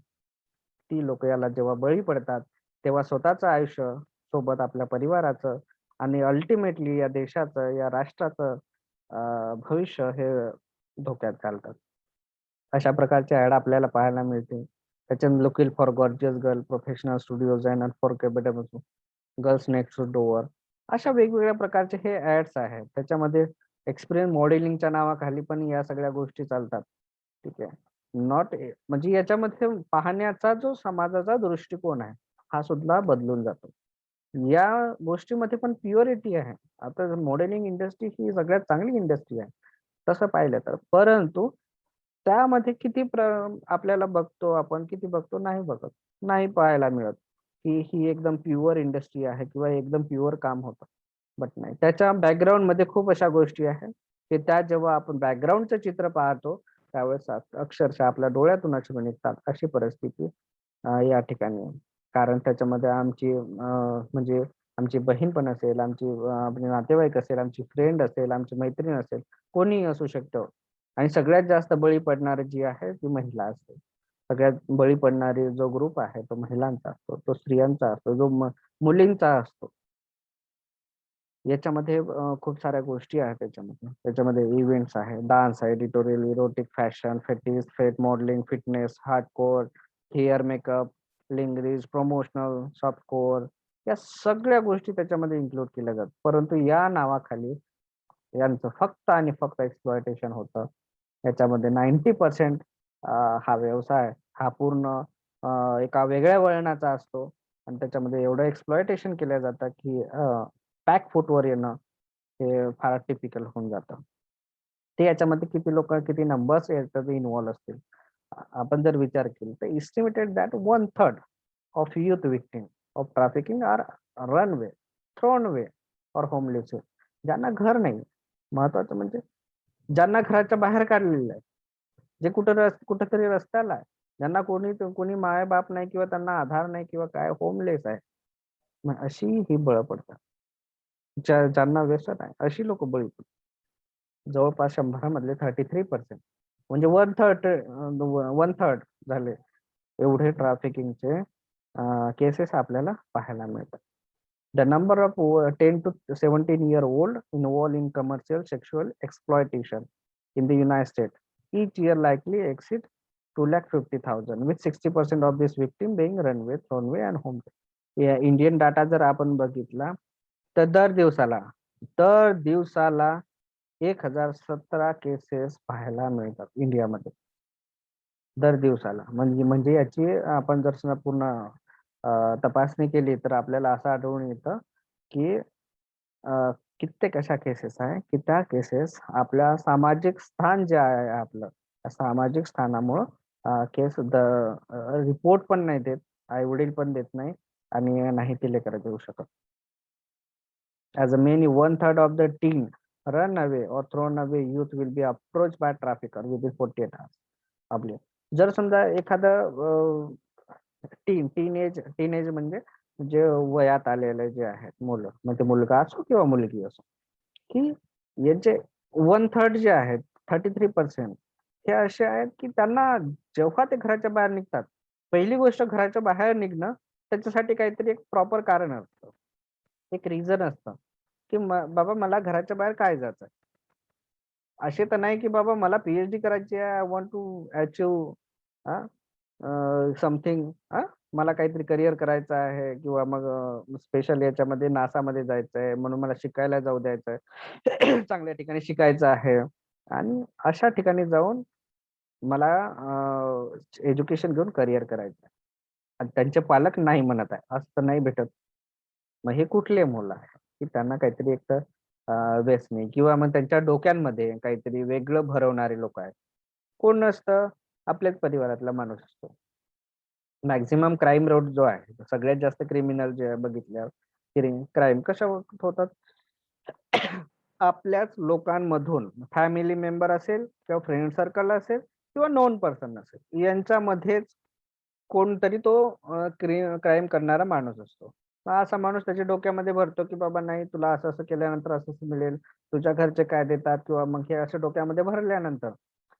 ती लोक याला जेव्हा बळी पडतात तेव्हा स्वतःचं आयुष्य, सोबत आपल्या परिवाराचं आणि अल्टिमेटली या देशाचं, या राष्ट्राचं भविष्य हे धोक्यात घालतात. अशा प्रकारचे ऍड आपल्याला पाहायला मिळते. त्याच्यात looking for gorgeous girl, professional studios and unforgettable girls next door, अशा वेगवेगळ्या प्रकारचे हे ऍड्स आहेत. त्याच्यामध्ये एक्सपिरियन्स मॉडेलिंगच्या नावाखाली पण या सगळ्या गोष्टी चालतात. ठीक आहे. नॉट म्हणजे याच्यामध्ये पाहण्याचा जो समाजाचा दृष्टिकोन आहे हा सुद्धा बदलून जातो. या गोष्टीमध्ये पण प्युरिटी आहे. आता मॉडेलिंग इंडस्ट्री ही सगळ्यात चांगली इंडस्ट्री आहे तसं पाहिलं तर, परंतु त्यामध्ये आपल्याला बघतो आपण, किती बघतो नाही बघत, नाही पाहायला मिळत की ही एकदम प्युअर इंडस्ट्री आहे किंवा एकदम प्युअर काम होतं. बट नाही, त्याच्या बॅकग्राऊंड मध्ये खूप अशा गोष्टी आहेत की त्या जेव्हा आपण बॅकग्राऊंडचं चित्र पाहतो त्यावेळेस अक्षरशः आपल्या डोळ्यातून अश्रू निघतात. अशी परिस्थिती या ठिकाणी आहे. कारण त्याच्यामध्ये आमची म्हणजे आमची बहीण पण असेल, आमची आपले नातेवाईक असेल, आमची फ्रेंड असेल, आमची मैत्रीण असेल, कोणीही असू शकतं. आणि सगळ्यात जास्त बळी पडणारी जी आहे ती महिला असते. सगळ्यात बळी पडणारी जो ग्रुप आहे तो महिलांचा असतो, तो स्त्रियांचा असतो, जो मुलींचा असतो. याच्यामध्ये खूप साऱ्या गोष्टी आहेत. त्याच्यामध्ये इव्हेंट्स आहे, डान्स आहे, editorial, erotic, fashion, fetish, fit modelling, fitness, hardcore, hair makeup, lingerie, promotional, softcore, या सगळ्या गोष्टी त्याच्यामध्ये इन्क्लूड केल्या जातात. परंतु या नावाखाली यांचं फक्त आणि फक्त एक्सप्लॉयटेशन होतं. याच्यामध्ये 90% हा व्यवसाय हा पूर्ण एका वेगळ्या वळणाचा असतो आणि त्याच्यामध्ये एवढं एक्सप्लॉयटेशन केलं जातं की पॅक फूटवर येणं हे फार टिपिकल होऊन जातं. ते याच्यामध्ये किती लोक, किती नंबर्स याच्यात इन्व्हॉल्व असतील आपण जर विचार केला तर estimated that 1/3 of youth victim of trafficking are runaway, thrown away or homeless. ज्यांना घर नाही, महत्वाचं म्हणजे ज्यांना घराच्या बाहेर काढलेलं आहे, जे कुठेतरी रस्त्याला आहे, ज्यांना कोणी माय बाप नाही किंवा त्यांना आधार नाही किंवा काय, होमलेस आहे, मग अशी ही बळं पडतात. ज्यांना व्यसन आहे अशी लोक बळी पडतात. जवळपास 100 मधले 33% म्हणजे 1/3 झाले एवढे ट्रॅफिकिंगचे केसेस आपल्याला पाहायला मिळतात. The number of 10 to 17-year-old involved in commercial sexual exploitation in the United States each year likely exceed 250,000, with 60% of this victim being runaway, thrown away and homeless. या इंडियन डाटा जर आपण बघितला तर दर दिवसाला 1017 केसेस पाहायला मिळतात इंडियामध्ये. दर दिवसाला. म्हणजे म्हणजे याची आपण जर समजा पूर्ण तपासणी केली तर आपल्याला असं आढळून येतं की कित्येक अशा केसेस आहे की त्या केसेस आपल्या सामाजिक स्थान जे आहे आपलं, त्या सामाजिक स्थानामुळं केस रिपोर्ट पण नाही देत, आई वडील पण देत नाही आणि नाही ते लेकरं देऊ शकत. As a many 1/3 of the teen run away or thrown away youth will be approached by trafficker within 48 hours. आपले जर समजा एखादं टीनेज म्हणजे जे वयात आलेले जे आहेत मुलं, मग ते मुलगा असो किंवा मुलगी असो, की यांचे 1/3 जे आहेत 33% हे असे आहेत की त्यांना जेव्हा ते घराच्या बाहेर निघतात, पहिली गोष्ट घराच्या बाहेर निघणं त्याच्यासाठी काहीतरी एक प्रॉपर कारण असतं, एक रिझन असतं की बाबा मला घराच्या बाहेर काय जायचंय. असे तर नाही की बाबा मला पीएचडी करायची आहे, I want to achieve something, मला काहीतरी करिअर करायचं आहे किंवा मग स्पेशल याच्यामध्ये नासामध्ये जायचं आहे म्हणून मला शिकायला जाऊ द्यायचं आहे. चांगल्या ठिकाणी शिकायचं आहे आणि अशा ठिकाणी जाऊन मला एज्युकेशन घेऊन करिअर करायचं आहे आणि त्यांचे पालक नाही म्हणत आहे, असं तर नाही भेटत. मग हे कुठले मुलं आहे की त्यांना काहीतरी एक तर व्यसनी किंवा मग त्यांच्या डोक्यांमध्ये काहीतरी वेगळं भरवणारे लोक आहेत. कोण नसतं, आपल्याच परिवारातला माणूस असतो. मॅक्झिमम क्राईम रेट जो आहे, सगळ्यात जास्त क्रिमिनल जे बघितल्यावर क्राईम कशा होतात, आपल्याच लोकांमधून, फॅमिली मेंबर असेल किंवा फ्रेंड सर्कल असेल किंवा नोन पर्सन असेल, यांच्यामध्येच कोणतरी तो क्राईम करणारा माणूस असतो. मग असा माणूस त्याच्या डोक्यामध्ये भरतो की बाबा नाही, तुला असं असं केल्यानंतर असं असं मिळेल, तुझ्या घरचे काय देतात किंवा मग हे असं डोक्यामध्ये भरल्यानंतर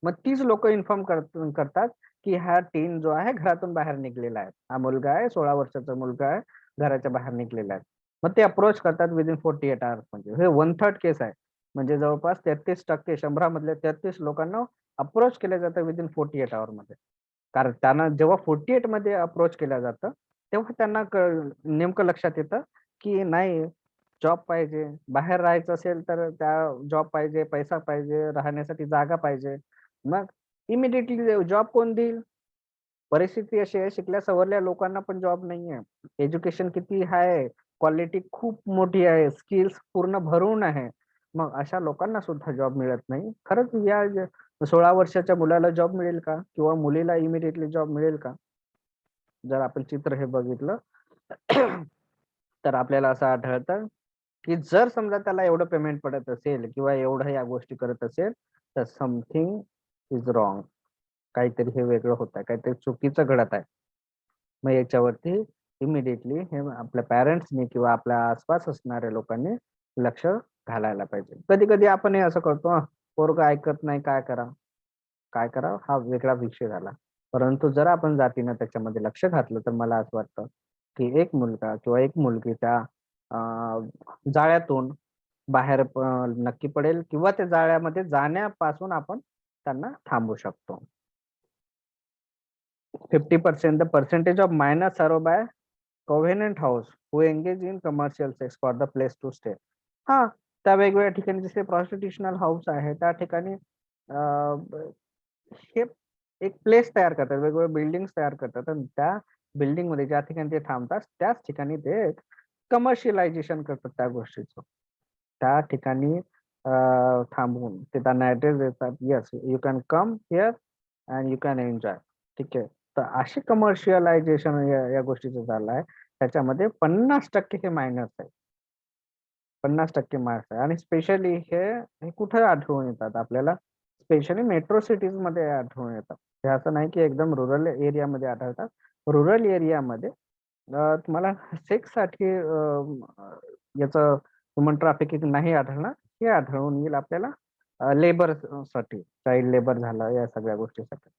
मग तीच लोक इन्फॉर्म करतात की हा टीन जो आहे घरातून बाहेर निघलेला आहे, हा मुलगा आहे 16 वर्षाचा मुलगा आहे, घराच्या बाहेर निघलेला आहे. मग ते अप्रोच करतात विदिन 48 आवर्स. म्हणजे हे 1/3 केस आहे, म्हणजे जवळपास 33%, 100 मधल्या 33 लोकांना अप्रोच केलं जातं विदिन 48 आवर मध्ये. कारण त्यांना जेव्हा 48 मध्ये अप्रोच केलं जातं तेव्हा त्यांना नेमकं लक्षात येतं की नाही, जॉब पाहिजे, बाहेर राहायचं असेल तर त्या जॉब पाहिजे, पैसा पाहिजे, राहण्यासाठी जागा पाहिजे. मग इमिडिएटली जॉब कोण देईल? परिस्थिती अशी आहे, शिकल्या सवरल्या लोकांना पण जॉब नाहीये. एज्युकेशन किती आहे, क्वालिटी खूप मोठी आहे, स्किल्स पूर्ण भरून आहे, मग अशा लोकांना सुद्धा जॉब मिळत नाही. खरंच या 16 वर्षाच्या मुलाला जॉब मिळेल का किंवा मुलीला इमिडिएटली जॉब मिळेल का? जर आपण चित्र हे बघितलं तर आपल्याला असं आढळतं की जर समजा त्याला एवढं पेमेंट पडत असेल किंवा एवढं या गोष्टी करत असेल तर समथिंग इज रॉंग, काहीतरी हे वेगळं होत आहे, काहीतरी चुकीचं घडत आहे. मग याच्यावरती इमिडिएटली हे आपल्या पॅरेंट्सनी किंवा आपल्या आसपास असणाऱ्या लोकांनी लक्ष घालायला पाहिजे. कधी कधी आपण हे असं करतो, पोरगं ऐकत नाही, काय करा हा वेगळा विषय झाला. परंतु जर आपण जातीनं त्याच्यामध्ये लक्ष घातलं तर मला असं वाटतं की एक मुलगा किंवा एक मुलगी त्या जाळ्यातून बाहेर नक्की पडेल किंवा त्या जाळ्यामध्ये जाण्यापासून आपण त्यांना थांबवू शकतो. 50% the percentage of minors served by covenant house who engage in commercial sex for the place to stay. हा, त्या वेगवेगळ्या ठिकाणी जसे प्रॉस्टिट्यूशनल हाऊस आहे त्या ठिकाणी हे एक प्लेस तयार करतात, वेगवेगळे बिल्डिंग तयार करतात आणि त्या बिल्डिंग मध्ये ज्या ठिकाणी ते थांबतात त्याच ठिकाणी ते कमर्शियलायझेशन करतात त्या गोष्टीचं. त्या ठिकाणी थांबवून ते त्यांना ऍड्रेस देतात, yes you can come here and you can enjoy. ठीक आहे, तर अशी कमर्शियलायझेशन या गोष्टीचं झालं आहे. त्याच्यामध्ये 50% हे मायनर्स आहे, 50% मार्क्स आहे. आणि स्पेशली हे कुठे आढळून येतात आपल्याला, स्पेशली मेट्रो सिटीज मध्ये आढळून येतात. हे असं नाही की एकदम रुरल एरियामध्ये आढळतात. रुरल एरियामध्ये तुम्हाला सेक्स साठी याचं ह्युमन ट्रॅफिकिंग नाही आढळणार, हे आढळून येईल आपल्याला लेबर साठी, चाइल्ड लेबर झालं या सगळ्या गोष्टीसाठी.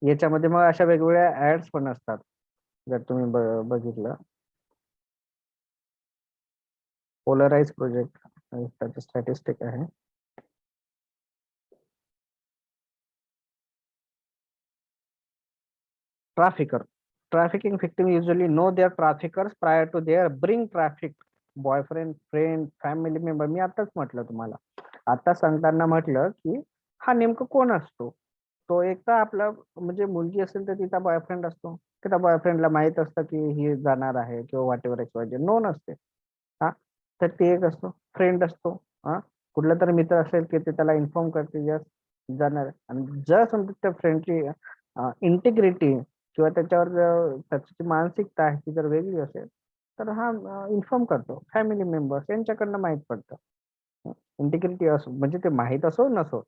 याच्यामध्ये मग अशा वेगवेगळ्या ऍड्स पण असतात, जर तुम्ही बघितलं. पोलराइज प्रोजेक्ट त्याचं स्टॅटिस्टिक आहे. trafficking victim usually know their traffickers prior to their bring trafficked boyfriend, friend, family member. मी आताच म्हटलं तुम्हाला, आता सांगताना म्हटलं की हा नेमकं कोण असतो. तो एकटा आपला म्हणजे मुलगी असेल तर तिचा बॉयफ्रेंड असतो, की त्या बॉयफ्रेंडला माहित असतं की ही जाणार आहे किंवा whatever X Y Z, no नसते. हा, तर ते एक असतो. फ्रेंड असतो. हा, कुठला तरी मित्र असेल की ते त्याला इन्फॉर्म करते यस जाणार आहे. आणि जर समजा त्या फ्रेंडची इंटिग्रिटी किंवा त्याच्यावर त्याची मानसिकता आहे ती जर वेगळी असेल तर हा इन्फॉर्म करतो. फॅमिली मेंबर्स यांच्याकडनं माहित पडतं. इंटिग्रिटी असो म्हणजे ते माहित असो नसो,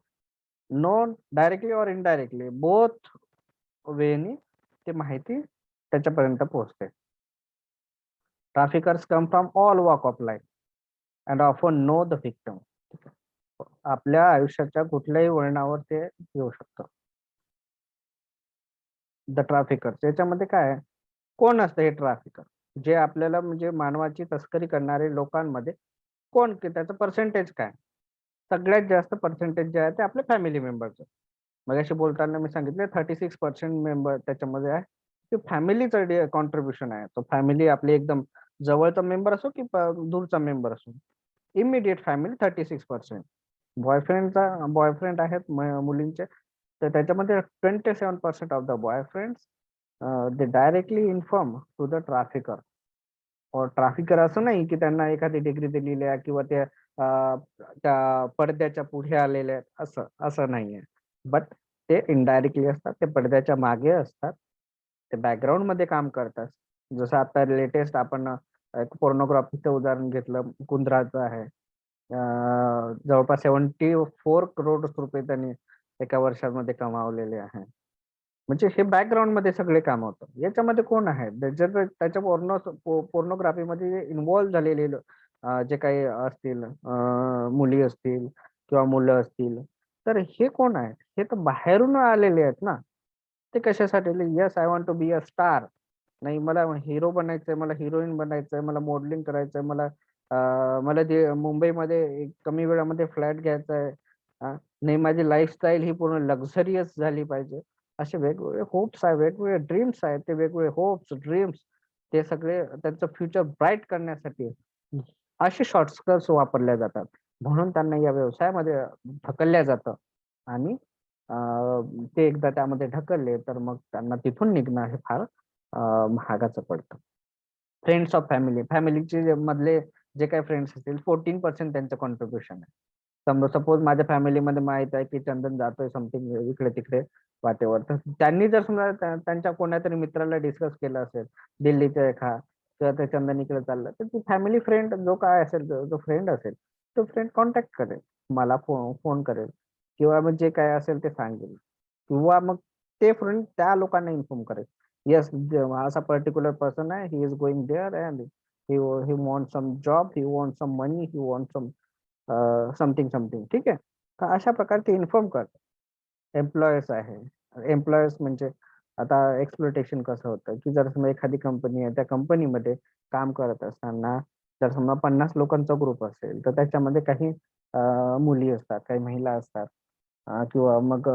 नोन डायरेक्टली और इनडायरेक्टली बोथ वेनी ते माहिती त्याच्यापर्यंत पोहोचते. Traffickers come from all walk of life and often know the victim. आपल्या आयुष्याच्या कुठल्याही वळणावर ते येऊ शकतं. द ट्रॅफिकर्स याच्यामध्ये काय आहे? कोण असतं हे ट्रॅफिकर? जे आपल्याला म्हणजे मानवाची तस्करी करणारे लोकांमध्ये कोण, की त्याचं पर्सेंटेज काय? सगळ्यात जास्त पर्सेंटेज जे आहे ते आपल्या फॅमिली मेंबरचं. मगाशी बोलताना मी सांगितले 36% मेंबर त्याच्यामध्ये आहे की फॅमिलीचं कॉन्ट्रीब्युशन आहे. तो फॅमिली आपली एकदम जवळचा मेंबर असो की दूरचा मेंबर असो, इमिडिएट फॅमिली 36%. बॉयफ्रेंड आहेत मुलींचे, तर त्याच्यामध्ये 27% of the boyfriends they directly inform to the trafficker. और ट्रॅफिकर असं नाही की त्यांना एखादी डिग्री दिलेली आहे किंवा ते त्या पडद्याच्या पुढे आलेले आहेत, असं असं नाहीये. बट ते इनडायरेक्टली असतात, ते पडद्याच्या मागे असतात, ते बॅकग्राऊंड मध्ये काम करतात. जसं आता लेटेस्ट आपण एक पोर्नोग्राफीचं उदाहरण घेतलं, कुंद्राचं आहे. जवळपास 74 करोड रुपये त्यांनी एका वर्षामध्ये कमावलेले आहे. म्हणजे हे बॅकग्राऊंड मध्ये सगळे काम होतं. याच्यामध्ये कोण आहे त्याच्या पोर्नोग्राफीमध्ये इन्व्हॉल्व्ह झालेले जे काही असतील, मुली असतील किंवा मुलं असतील, तर हे कोण आहेत? हे तर बाहेरून आलेले आहेत ना. ते कशासाठी? Yes I want to be a star. नाही, मला हिरो बनायचंय, मला हिरोईन बनायचंय, मला मॉडेलिंग करायचंय, मला ते मुंबईमध्ये एक कमी वेळामध्ये फ्लॅट घ्यायचा आहे. नाही, माझी लाईफस्टाईल ही पूर्ण लक्झरियस झाली पाहिजे. असे वेगवेगळे होप्स आहेत, वेगवेगळे ड्रीम्स आहेत. ते वेगवेगळे होप्स, ड्रीम्स ते सगळे त्यांचं फ्युचर ब्राईट करण्यासाठी असे शॉर्टकट्स वापरल्या जातात. म्हणून त्यांना या व्यवसायामध्ये ढकलल्या जातं. आणि ते एकदा त्यामध्ये ढकलले तर मग त्यांना तिथून निघणं हे फार महागाचं पडतं. फ्रेंड्स ऑफ फॅमिली, फॅमिलीचे मधले जे काही फ्रेंड्स असतील 14% त्यांचं कॉन्ट्रीब्युशन आहे. सपोज माझ्या फॅमिलीमध्ये माहित आहे की चंदन जातोय समथिंग इकडे तिकडे वाटेवर, तर त्यांनी जर समजा त्यांच्या कोणातरी मित्राला डिस्कस केलं असेल दिल्लीच्या एका, किंवा ते चंदन इकडे चाललं, तर ती फॅमिली फ्रेंड जो काय असेल, जो फ्रेंड असेल तो फ्रेंड कॉन्टॅक्ट करेल, मला फोन करेल किंवा मग जे काय असेल ते सांगेल, किंवा मग ते फ्रेंड त्या लोकांना इन्फॉर्म करेल, येस असा पर्टिक्युलर पर्सन आहे, he is going there and he want some job, he want some money, he want some something something. ठीक आहे. तर अशा प्रकारे ते इन्फॉर्म करतात. एम्प्लॉयर्स आहे. एम्प्लॉयर्स म्हणजे आता एक्सप्लॉयटेशन कसं होतं, की जर समजा एखादी कंपनी आहे, त्या कंपनीमध्ये काम करत असताना जर समजा 50 लोकांचा ग्रुप असेल, तर त्याच्यामध्ये काही मुली असतात, काही महिला असतात, किंवा मग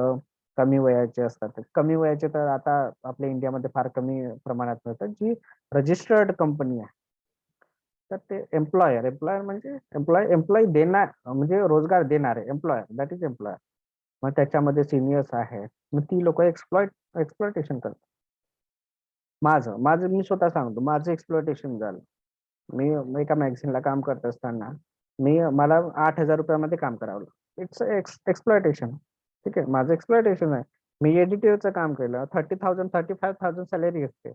कमी वयाचे असतात. कमी वयाचे तर आता आपल्या इंडियामध्ये फार कमी प्रमाणात मिळतात. जी रजिस्टर्ड कंपनी आहे, तर ते एम्प्लॉयर म्हणजे एम्प्लॉय देणार म्हणजे रोजगार देणारे एम्प्लॉयर, दॅट इज एम्प्लॉयर. मग त्याच्यामध्ये सिनियर्स आहेत, मग ती लोक एक्सप्लॉयटेशन करतात. माझं माझं मी स्वतः सांगतो, माझं एक्सप्लॉयटेशन झालं. मी एका मॅगझिनला काम करत असताना मला 8,000 रुपयामध्ये काम करावं लागलं. It's exploitation. ठीक आहे, माझं एक्सप्लॉयटेशन आहे. मी एडिटरचं काम केलं, 30,000 35,000 सॅलरी असते.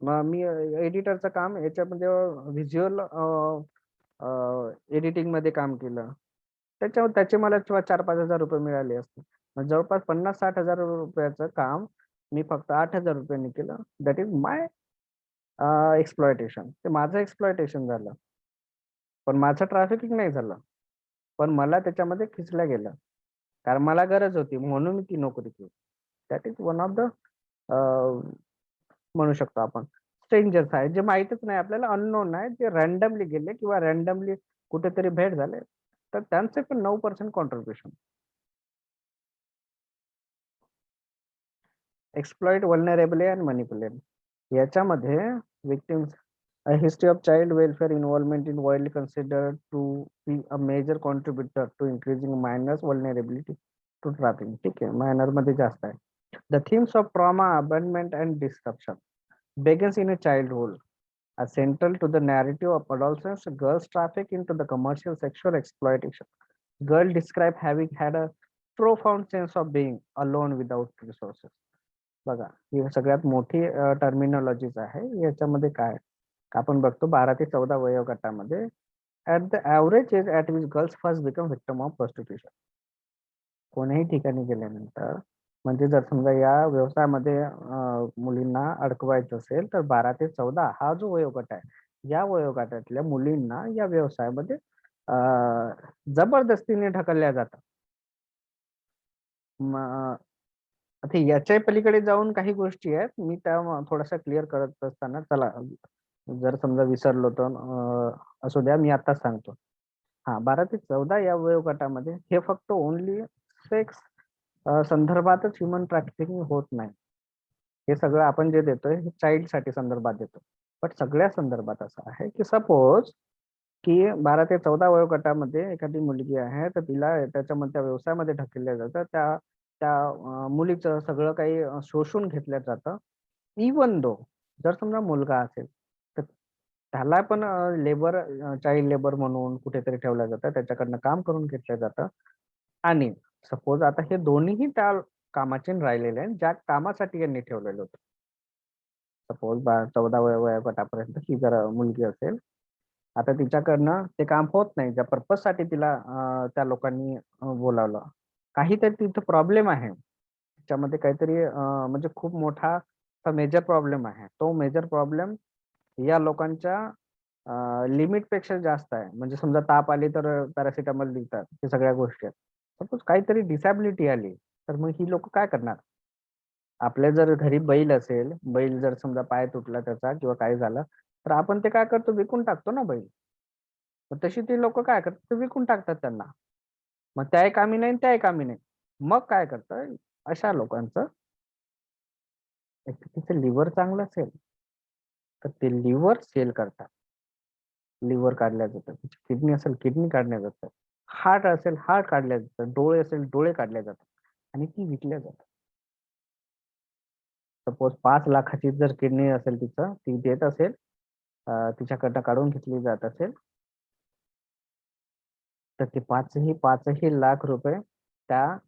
मग मी एडिटरचं काम याच्यामध्ये व्हिज्युअल एडिटिंग मध्ये काम केलं, त्याचे मला 4-5 हजार रुपये मिळाले असते. मग जवळपास 50-60 हजार रुपयाचं काम मी फक्त 8,000 रुपयांनी केलं. That is my exploitation. ते माझं एक्सप्लॉयटेशन झालं, पण माझं ट्रॅफिकिंग नाही झालं, पण मला त्याच्यामध्ये खिचलं गेलं, कारण मला गरज होती म्हणून मी ती नोकरी केली. That is one of the म्हणू शकतो आपण स्ट्रेंजर्स आहेत, जे माहितच नाही आपल्याला, अननोन आहे, जे रॅन्डमली गेले किंवा रॅन्डमली कुठेतरी भेट झाले, तर त्यांचे पण 9% contribution. Exploit, vulnerable and manipulate याच्यामध्ये victims a history of child welfare involvement in widely considered to be a major contributor to increasing minors vulnerability to traffic. ठीक आहे, मायनर मध्ये जास्त आहे. The themes of trauma, abandonment and disruption begins in a childhood. As central to the narrative of adolescence, girls traffic into the commercial sexual exploitation. Girl describe having had a profound sense of being alone without resources. बघा, ही सगळ्यात मोठी टर्मिनॉलॉजीज आहे. याच्यामध्ये काय आपण बघतो 12 ते 14 वयोगटामध्ये at the average age at which girls first become victim of prostitution. कोणत्याही ठिकाणी गेल्यानंतर म्हणजे जर समजा या व्यवसायामध्ये मुलींना अडकवायचं असेल तर 12 ते 14 हा जो वयोगट आहे, या वयोगटातल्या मुलींना या व्यवसायामध्ये जबरदस्तीने ढकलल्या जातात. आता याच्या पलीकडे जाऊन काही गोष्टी आहेत, मी त्या थोडासा क्लिअर करत असताना चला जर समजा विसरलो तर असू द्या, मी आताच सांगतो. हा 12 ते 14 या वयोगटामध्ये हे फक्त ओनली सेक्स संदर्भातच ह्युमन ट्रॅफिकिंग होत नाही. हे सगळं आपण जे देतोय हे चाइल्ड साठी संदर्भात देतो. पण सगळ्या संदर्भात असं आहे की सपोज की 12 ते 14 वयोगटामध्ये एखादी मुलगी आहे तर तिला त्याच्यामध्ये त्या व्यवसायामध्ये ढकललं जातं. त्या त्या मुलीचं सगळं काही शोषून घेतलं जातं. इवन दो जर समजा मुलगा असेल तर त्याला पण लेबर, चाइल्ड लेबर म्हणून कुठेतरी ठेवलं जातं, त्याच्याकडनं काम करून घेतलं जातं. आणि सपोज आता हे दोन्हीही त्या कामाचे राहिलेले आहेत ज्या कामासाठी यांनी ठेवलेलं होतं. सपोज 14 वयोगटापर्यंत ही जर मुलगी असेल, आता तिच्याकडनं ते काम होत नाही ज्या पर्पज साठी तिला त्या लोकांनी बोलावलं. काहीतरी तिथं प्रॉब्लेम आहे, त्याच्यामध्ये काहीतरी म्हणजे खूप मोठा मेजर प्रॉब्लेम आहे. तो मेजर प्रॉब्लेम या लोकांच्या लिमिट पेक्षा जास्त आहे. म्हणजे समजा ताप आली तर पॅरासिटामॉल देतात, हे सगळ्या गोष्टी आहेत. सपोज काहीतरी डिसॅबिलिटी आली तर मग ही लोक काय करणार? आपल्या जर घरी बैल असेल, बैल जर समजा पाय तुटला त्याचा किंवा काय झालं तर आपण ते काय करतो, विकून टाकतो ना बैल. तर तशी ती लोक काय करतात, ते विकून टाकतात त्यांना. मग त्याही कामी नाही त्याही कामी नाही. मग काय करतात अशा लोकांचं, तिचं लिव्हर चांगलं असेल तर ते लिव्हर सेल करतात, लिव्हर काढल्या जातात. किडनी असेल किडनी काढल्या जातात, हार्ट असेल हार्ट काढल्या जातात, डोळे असेल डोळे काढल्या जातात आणि ती विकल्या जातात. सपोज 5 लाखाची जर किडनी असेल तिचं, ती देत असेल, तिच्याकडनं काढून घेतली जात असेल तर ते 5ही लाख रुपये त्या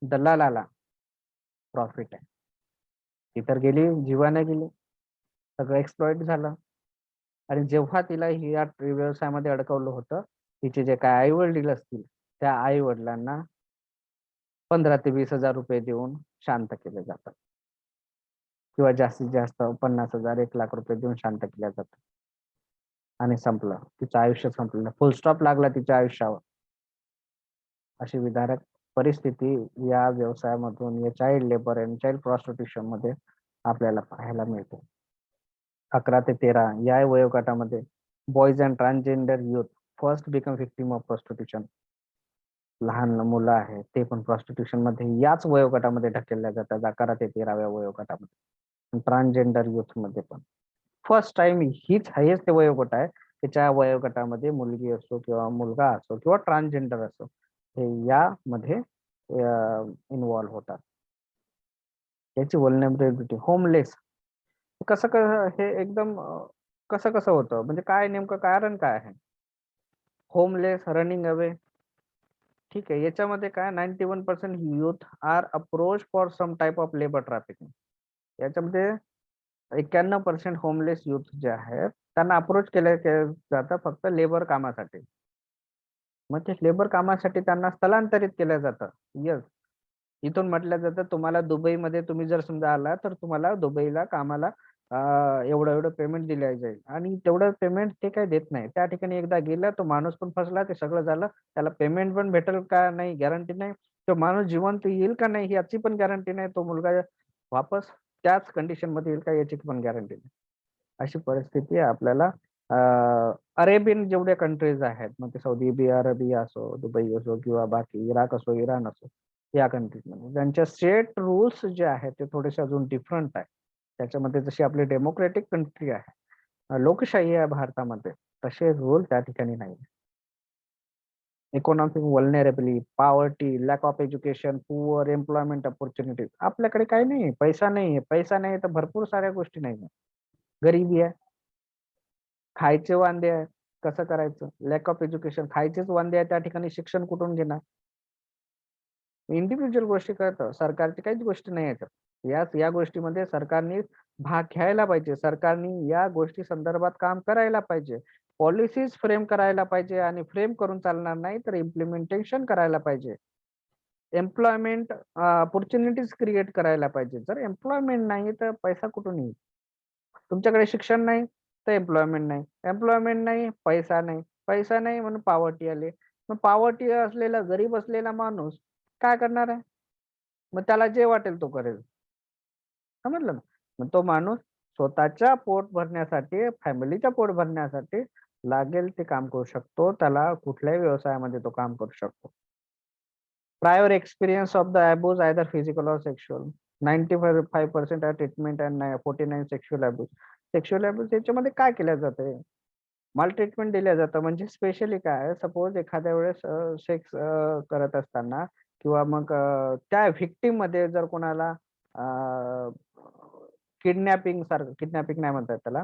दलालाला प्रॉफिट आहे. ती तर गेली, जीवाने गेली, सगळं एक्सप्लॉइट झालं. आणि जेव्हा तिला या व्यवसायामध्ये अडकवलं होतं, तिचे जे काय आई वडील असतील त्या आई वडिलांना 15 ते 20,000 रुपये देऊन शांत केले जातात, किंवा जास्तीत जास्त 50,000 1 लाख रुपये देऊन शांत केल्या जातात. आणि संपलं, तिचं आयुष्य संपलं, फुल स्टॉप लागला तिच्या आयुष्यावर. अशी विदारक परिस्थिती या व्यवसायामधून, या चाइल्ड लेबर आणि चाइल्ड प्रॉस्टिट्यूशन मध्ये आपल्याला पाहायला मिळते. 11 ते 13 या वयोगटामध्ये boys and transgender youth first become victim of prostitution. लहान मुलं आहेत ते पण प्रॉस्टिट्यूशन मध्ये याच वयोगटामध्ये ढकलल्या जातात, 11 ते 13व्या वयोगटामध्ये. ट्रान्सजेंडर युथ मध्ये पण फर्स्ट टाइम हीच हायेस्ट ते वयोगट आहे त्याच्या वयोगटामध्ये मुलगी असो किंवा मुलगा असो किंवा ट्रान्सजेंडर असो, हे यामध्ये इन्व्हॉल्व्ह होतात. याची व्हल्नरेबिलिटी, होमलेस कसं हे एकदम कसं होतं, म्हणजे काय नेमकं कारण काय आहे? होमलेस, रनिंग अवे, ठीक आहे. याच्यामध्ये काय 91% youth are approach for some type of labour trafficking. याच्यामध्ये 91% होमलेस युथ जे आहेत त्यांना अप्रोच केलं जातं फक्त लेबर कामासाठी. मग ते लेबर कामासाठी त्यांना स्थलांतरित केलं जातं. येस, इथून म्हटलं जातं तुम्हाला दुबईमध्ये तुम्ही जर समजा आला तर तुम्हाला दुबईला कामाला एवढं पेमेंट दिलं जाईल, आणि तेवढं पेमेंट ते काही देत नाही. त्या ठिकाणी एकदा गेला तो माणूस पण फसला, ते सगळं झालं, त्याला पेमेंट पण भेटेल का नाही गॅरंटी नाही, तो माणूस जिवंत येईल का नाही याची पण गॅरंटी नाही, तो मुलगा वापस त्याच कंडिशन मध्ये येईल का याची पण गॅरंटी नाही. अशी परिस्थिती आपल्याला अरेबियन जेवढे कंट्रीज आहेत, मग ते सौदी अरेबिया असो, दुबई असो किंवा बाकी इराक असो, इराण असो, या कंट्रीजमध्ये त्यांच्या स्टेट रूल्स जे आहेत ते थोडेसे अजून डिफरंट आहे. त्याच्यामध्ये जशी आपली डेमोक्रेटिक कंट्री आहे, लोकशाही आहे भारतामध्ये, तसे रूल त्या ठिकाणी नाही. Economic vulnerability, poverty, lack of education, poor employment opportunities. आपल्याकडे काही नाही, पैसा नाहीये. पैसा नाही तर भरपूर साऱ्या गोष्टी नाही. गरिबी आहे, खायचे वांदे आहे, कसं करायचं? लॅक ऑफ एज्युकेशन, खायचेच वांदे आहे, त्या ठिकाणी शिक्षण कुठून घेणार? इंडिव्हिज्युअल गोष्टी कळतं, सरकारची काहीच गोष्टी नाही याच्यात. या गोष्टीमध्ये सरकारने भाग घ्यायला पाहिजे. सरकारने या गोष्टी संदर्भात काम करायला पाहिजे. पॉलिसीज फ्रेम करायला पाहिजे आणि फ्रेम करून चालणार नाही तर इम्प्लिमेंटेशन करायला पाहिजे. एम्प्लॉयमेंट ऑपॉर्च्युनिटीज क्रिएट करायला पाहिजे. जर एम्प्लॉयमेंट नाही तर पैसा कुठून येईल? तुमच्याकडे शिक्षण नाही तर एम्प्लॉयमेंट नाही, एम्प्लॉयमेंट नाही, पैसा नाही, पैसा नाही म्हणून पॉवर्टी आली. मग पॉवर्टी असलेला, गरीब असलेला माणूस काय करणार आहे? मग त्याला जे वाटेल तो करेल. समजलं ना? मग तो माणूस स्वतःच्या पोट भरण्यासाठी, फॅमिलीच्या पोट भरण्यासाठी लागेल ते काम करू शकतो. त्याला कुठल्याही व्यवसायामध्ये तो काम करू शकतो. Prior experience of the abuse, either physical or sexual. 95% are treatment and 49 sexual abuse. Sexual abuse याच्यामध्ये काय केलं जातंय? माल ट्रीटमेंट दिलं जातं. म्हणजे स्पेशली काय, सपोज एखाद्या वेळेस सेक्स करत असताना किंवा मग त्या व्हिक्टिम मध्ये जर कोणाला किडनॅपिंग सारखं, किडनॅपिंग नाही म्हणतात त्याला,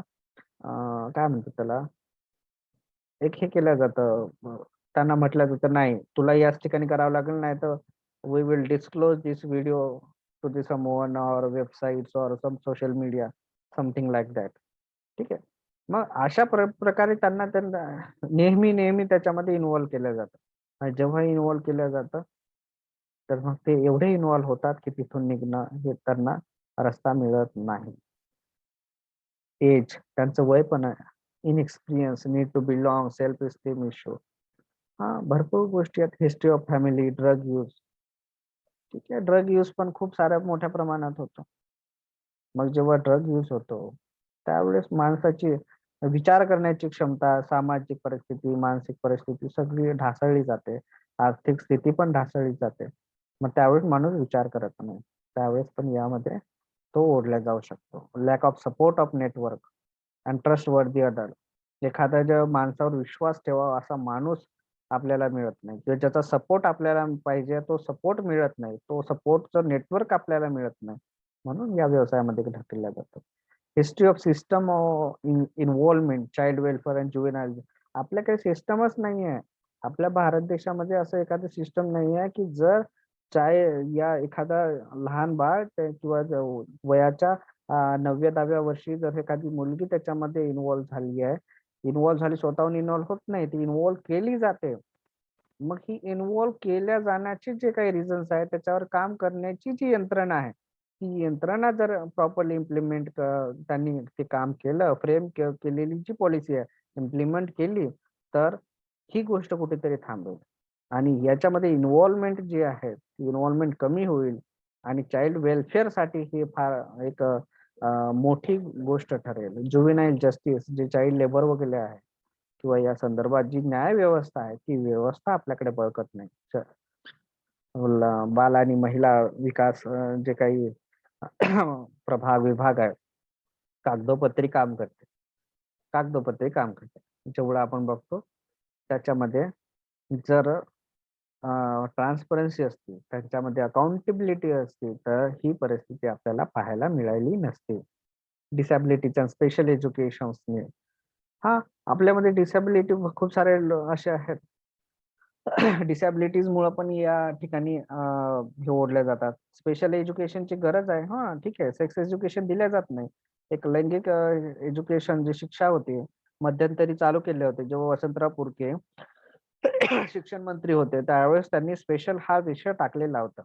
काय म्हणतात त्याला, एक हे केलं जातं, त्यांना म्हटलं जातं नाही तुला याच ठिकाणी करावं लागेल, नाही तर we will disclose this video to the someone or websites or some social media, something like that. ठीक आहे. मग अशा प्रकारे त्यांना नेहमी त्याच्यामध्ये इन्व्हॉल्व्ह केलं जातं. आणि जेव्हा इन्व्हॉल्व्ह केलं जातं तर मग ते एवढे इन्व्हॉल्व्ह होतात की तिथून निघणं हे त्यांना रस्ता मिळत नाही. एज, त्यांचं वय पण आहे, inexperience, need to belong, self esteem issue, हा भरपूर गोष्टी आहेत. History of family, drug use. ठीक आहे, ड्रग यूज पण खूप साऱ्या मोठ्या प्रमाणात होतो. मग जेव्हा ड्रग यूज होतो त्यावेळेस माणसाची विचार करण्याची क्षमता, सामाजिक परिस्थिती, मानसिक परिस्थिती सगळी ढासळली जाते. आर्थिक स्थिती पण ढासळली जाते. मग त्यावेळेस माणूस विचार करत नाही. त्यावेळेस पण यामध्ये तो ओढला जाऊ शकतो. Lack of support of network and trust वर्दी अडल्ट. एखाद्या ज्या माणसावर विश्वास ठेवावा असा माणूस आपल्याला मिळत नाही, किंवा ज्याचा सपोर्ट आपल्याला पाहिजे तो सपोर्ट मिळत नाही, तो सपोर्टचं नेटवर्क आपल्याला मिळत नाही, म्हणून या व्यवसायामध्ये ढकलल्या जातो. History of system involvement, child welfare and juvenile. आपल्या काही सिस्टमच नाही आहे. आपल्या भारत देशामध्ये असं एखादं सिस्टम नाही आहे की जर या एखादा लहान बाळ किंवा वयाच्या 9व्या-10व्या वर्षी जर एखादी मुलगी त्याच्यामध्ये इन्व्हॉल्व्ह झाली, स्वतःहून इन्व्हॉल्व्ह होत नाही, ती इन्व्हॉल्व्ह केली जाते. मग ही इन्व्हॉल्व्ह केल्या जाण्याचे जे काही रिझन्स आहेत त्याच्यावर काम करण्याची जी यंत्रणा आहे, ती यंत्रणा जर प्रॉपरली इम्प्लिमेंट त्यांनी ते काम केलं, फ्रेम केलेली जी पॉलिसी आहे इम्प्लिमेंट केली, तर ही गोष्ट कुठेतरी थांबेल. आणि याच्यामध्ये इन्व्हॉल्वमेंट जी आहे ती इन्व्हॉल्वमेंट कमी होईल आणि चाइल्ड वेलफेअर साठी ही फार एक मोठी गोष्ट ठरेल. जुव्हेनाइल जस्टिस, जे चाइल्ड लेबर वगैरे आहे किंवा या संदर्भात जी न्याय व्यवस्था आहे ती व्यवस्था आपल्याकडे बळकत नाही. बाल आणि महिला विकास जे काही विभाग आहे, कागदोपत्री काम करते. जेवढं आपण बघतो त्याच्यामध्ये जर ट्रान्सपरन्सी असते, त्यांच्यामध्ये अकाउंटेबिलिटी असते, तर ही परिस्थिती आपल्याला पाहायला मिळाली नसते. डिसॅबिलिटीच्या स्पेशल एज्युकेशन्सने, हा आपल्यामध्ये डिसॅबिलिटी खूप सारे असे आहेत डिसॅबिलिटीज मुळे पण या ठिकाणी हे ओढल्या जातात. स्पेशल एज्युकेशनची गरज आहे, हा ठीक आहे, सेक्स एज्युकेशन दिल्या जात नाही. एक लैंगिक एज्युकेशन जी शिक्षा होती मध्यंतरी चालू केले होते जेव्हा वसंतराव पुरके शिक्षण मंत्री होते, त्यावेळेस त्यांनी स्पेशल हा विषय टाकलेला होता.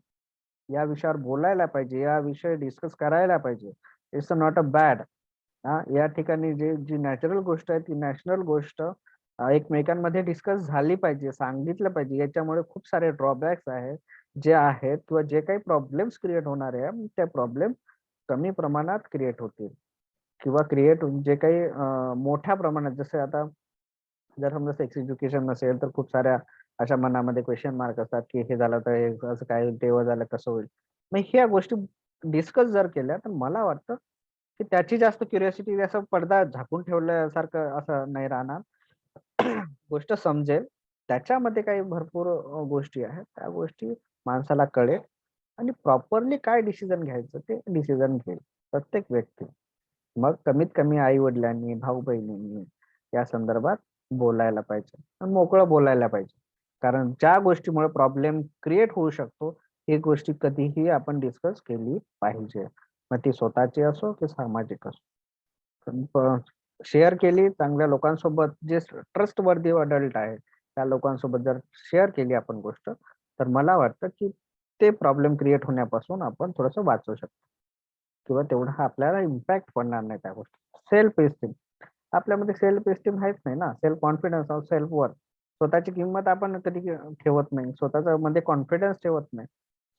या विषयावर बोलायला पाहिजे, या विषय डिस्कस करायला पाहिजे. It's not a bad. या ठिकाणी जी नॅचरल गोष्ट आहे ती नॅशनल गोष्ट एकमेकांमध्ये डिस्कस झाली पाहिजे, सांगितलं पाहिजे. याच्यामुळे खूप सारे ड्रॉबॅक्स आहेत जे आहेत किंवा जे काही प्रॉब्लेम्स क्रिएट होणार आहे त्या प्रॉब्लेम कमी प्रमाणात क्रिएट होतील किंवा जे काही मोठ्या प्रमाणात, जसे आता जर समजा सेक्स एज्युकेशन नसेल तर खूप साऱ्या अशा मनामध्ये क्वेश्चन मार्क असतात की हे झालं तर असं काय होईल, तेव्हा झालं कसं होईल. मग ह्या गोष्टी डिस्कस जर केल्या तर मला वाटतं की त्याची जास्त क्युरिओसिटी, असं पडदा झाकून ठेवल्यासारखं असं नाही राहणार. गोष्ट समजेल, त्याच्यामध्ये काही भरपूर गोष्टी आहेत, त्या गोष्टी माणसाला कळेल आणि प्रॉपरली काय डिसिजन घ्यायचं ते डिसिजन घेईल प्रत्येक व्यक्ती. मग कमीत कमी आई वडिलांनी, भाऊ बहिणींनी या संदर्भात बोलायला पाहिजे आणि मोकळं बोलायला पाहिजे. कारण ज्या गोष्टीमुळे प्रॉब्लेम क्रिएट होऊ शकतो, ही गोष्टी कधीही आपण डिस्कस केली पाहिजे. मग ती स्वतःची असो की सामाजिक असो. शेअर केली चांगल्या लोकांसोबत, जे ट्रस्ट वर्दी अडल्ट आहे त्या लोकांसोबत जर शेअर केली आपण गोष्ट, तर मला वाटतं की ते प्रॉब्लेम क्रिएट होण्यापासून आपण थोडंसं वाचू शकतो किंवा तेवढा आपल्याला इम्पॅक्ट पडणार नाही त्या गोष्टी. सेल्फ एस्टीम, आपल्यामध्ये सेल्फ एस्टीम आहेच नाही ना. सेल्फ कॉन्फिडन्स, सेल्फ वर्थ, स्वतःची किंमत आपण कधी ठेवत नाही, स्वतःच्या मध्ये कॉन्फिडन्स ठेवत नाही.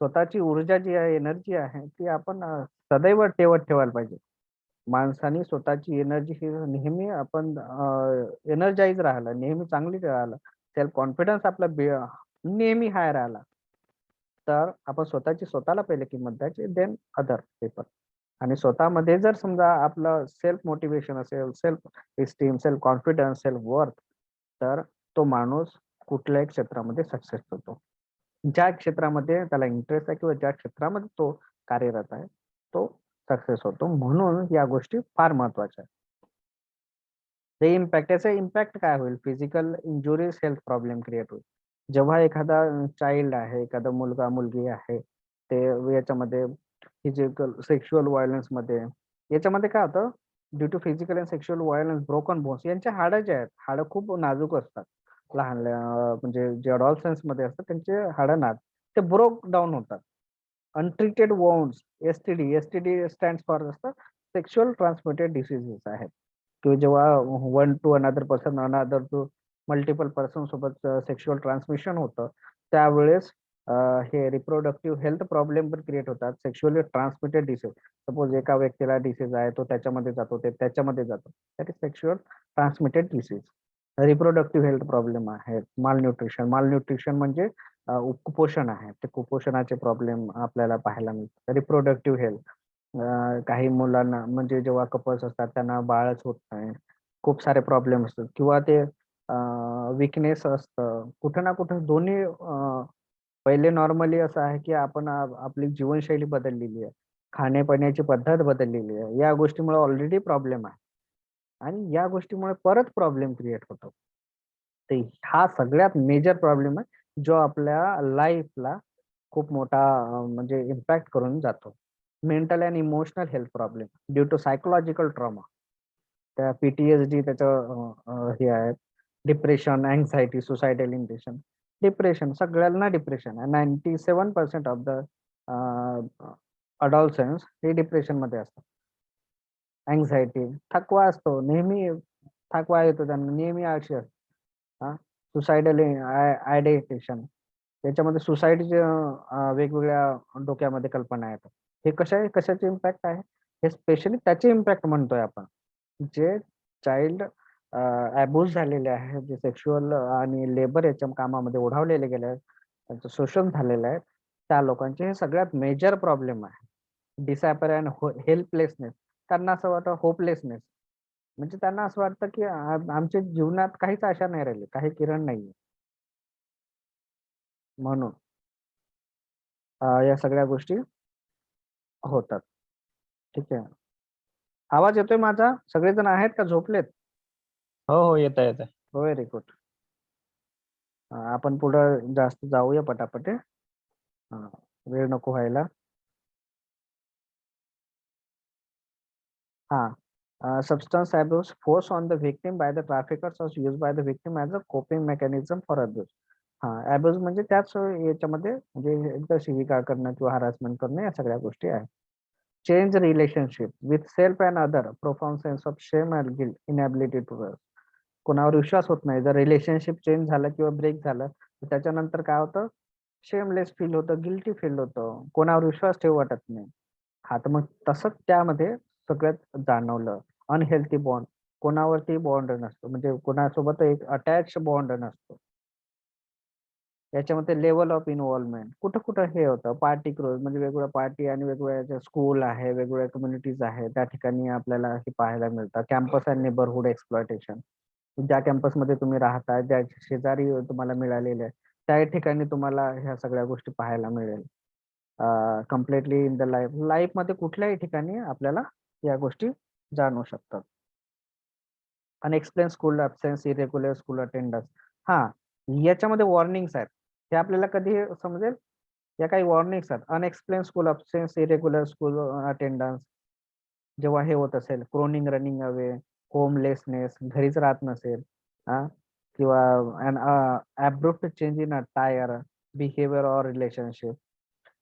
स्वतःची ऊर्जा जी आहे, एनर्जी आहे, ती आपण सदैव ठेवायला पाहिजे. माणसाने स्वतःची एनर्जी ही नेहमी आपण एनर्जाइज राहिलं, नेहमी चांगली राहिलं, सेल्फ कॉन्फिडन्स आपला नेहमी हाय राहिला, तर आपण स्वतःला पहिले किंमत द्यायची, देन अदर पीपल. आणि स्वतःमध्ये जर समजा आपलं सेल्फ मोटिवेशन असेल, self esteem, self confidence, self worth, तर तो माणूस कुठल्याही क्षेत्रामध्ये सक्सेस होतो. ज्या क्षेत्रामध्ये त्याला इंटरेस्ट आहे किंवा ज्या क्षेत्रामध्ये तो कार्यरत आहे, तो सक्सेस होतो. म्हणून या गोष्टी फार महत्वाच्या आहेत. ते इम्पॅक्ट, याचा इम्पॅक्ट काय होईल? Physical injuries, health problem create होईल. जेव्हा एखादा चाइल्ड आहे, एखादा मुलगा मुलगी आहे, ते याच्यामध्ये फिजिकल सेक्शुअल व्हायलन्स मध्ये, याच्यामध्ये काय होतं, due to physical and sexual violence, broken bones, यांचे हाडं जे आहेत, हाडं खूप नाजूक असतात. लहान म्हणजे जे अडॉलसन्स मध्ये असतात त्यांचे हाडं ते ब्रोक डाऊन होतात. Untreated wounds, STD, STD stands for असतं सेक्शुअल ट्रान्समिटेड डिसीजेस आहेत, किंवा जेव्हा one to another person, another to multiple person सोबत सेक्शुअल ट्रान्समिशन होतं, त्यावेळेस हे रिप्रोडक्टिव्ह हेल्थ प्रॉब्लेम पण क्रिएट होतात. सेक्शुअली ट्रान्समिटेड डिसीज, सपोज एका व्यक्तीला डिसीज आहे, तो त्याच्यामध्ये जातो, ते त्याच्यामध्ये जातो, that is sexual transmitted disease. Reproductive health problem आहेत, मालन्यूट्रिशन म्हणजे कुपोषण आहे, ते कुपोषणाचे प्रॉब्लेम आपल्याला पाहायला मिळतात. रिप्रोडक्टिव्ह हेल्थ, काही मुलांना म्हणजे जेव्हा कपल्स असतात त्यांना बाळच होत नाही, खूप सारे प्रॉब्लेम असतात, किंवा ते विकनेस असतं कुठं ना कुठं दोन्ही. पहिले नॉर्मली असं आहे की आपण आपली जीवनशैली बदललेली आहे, खाण्यापिण्याची पद्धत बदललेली आहे, या गोष्टीमुळे ऑलरेडी प्रॉब्लेम आहे आणि या गोष्टीमुळे परत प्रॉब्लेम क्रिएट होतो. तर हा सगळ्यात मेजर प्रॉब्लेम आहे, जो आपल्या लाईफला खूप मोठा म्हणजे इम्पॅक्ट करून जातो. Mental and emotional health problem due to psychological trauma, त्या पीटीएसडी त्याचं हे आहे. Depression, anxiety, suicidal intention, depression, सगळ्यांना डिप्रेशन आहे. 97% ऑफ द अडॉलसन्स हे डिप्रेशन मध्ये असतात. अँझायटी, थकवा असतो नेहमी, थकवा येतो त्यांना नेहमी, आळशी असतो. सुसायडल आयडिएशन, त्याच्यामध्ये सुसाईडचे वेगवेगळ्या डोक्यामध्ये कल्पना येतात. हे कशाचे इम्पॅक्ट आहे? हे स्पेशली त्याचे इम्पॅक्ट म्हणतोय आपण, जे चाइल्ड अब्यूज झालेले आहे, जे सेक्शुअल आणि लेबर याच्या कामामध्ये ओढावलेले गेले आहेत, त्यांचं शोषण झालेलं आहे, त्या लोकांचे हे सगळ्यात मेजर प्रॉब्लेम आहे. डिसॅपर अँड हेल्पलेसनेस, त्यांना असं वाटतं होपलेसनेस, म्हणजे त्यांना असं वाटतं की आमच्या जीवनात काहीच आशा नाही राहिली, काही किरण नाहीये. म्हणून या सगळ्या गोष्टी होतात. ठीक आहे, आवाज येतोय माझा? सगळेजण आहेत का झोपलेत? हो येत आहे. Very good. आपण पुढं जास्त जाऊया पटापट. वेळ नको व्हायला. Substance abuse, force on the victim by the traffickers was used by the victim as a coping mechanism for abuse. abuse म्हणजे त्याच याच्यामध्ये म्हणजे एकदा शिवीगाळ करणं किंवा हॅरासमेंट करणं, या सगळ्या गोष्टी आहेत. Change relationship with self and other, profound sense of shame and guilt, inability to trust. कोणावर विश्वास होत नाही. जर रिलेशनशिप चेंज झालं किंवा ब्रेक झालं, तर त्याच्यानंतर काय होतं? शेमलेस फील होतं, गिल्टी फील होतं, कोणावर विश्वास ठेवू वाटत नाही. तर मग तसंच त्यामध्ये सगळ्यात जाणवलं. अनहेल्थी बॉन्ड, कोणावरती बॉन्ड नसतो, म्हणजे कोणासोबत एक अटॅच बॉन्ड नसतो. याच्यामध्ये लेवल ऑफ इन्व्हॉल्वमेंट, कुठं कुठं हे होतं. पार्टी क्रोज, म्हणजे वेगवेगळ्या पार्टी आणि वेगवेगळ्या स्कूल आहे, वेगवेगळ्या कम्युनिटीज आहे, त्या ठिकाणी आपल्याला हे पाहायला मिळतं. कॅम्पस अँड नेबरहुड एक्सप्लॉयटेशन, ज्या कॅम्पसमध्ये तुम्ही राहता, ज्या शेजारी तुम्हाला मिळालेले आहे, त्या ठिकाणी तुम्हाला ह्या सगळ्या गोष्टी पाहायला मिळेल. कम्प्लिटली इन द लाईफ मध्ये कुठल्याही ठिकाणी आपल्याला या गोष्टी जाणवू शकतात. Unexplained school absence, irregular school attendance. हा, याच्यामध्ये वॉर्निंग्स आहेत. हे आपल्याला कधी समजेल? या काही वॉर्निंग्स आहेत. Unexplained school absence, irregular school attendance जेव्हा हे होत असेल, क्रोनिंग, रनिंग अवे, होमलेसनेस, घरीच राहत नसेल, हा, किंवा अन अब्रुप्ट चेंज इन अटायर, बिहेवियर और रिलेशनशिप.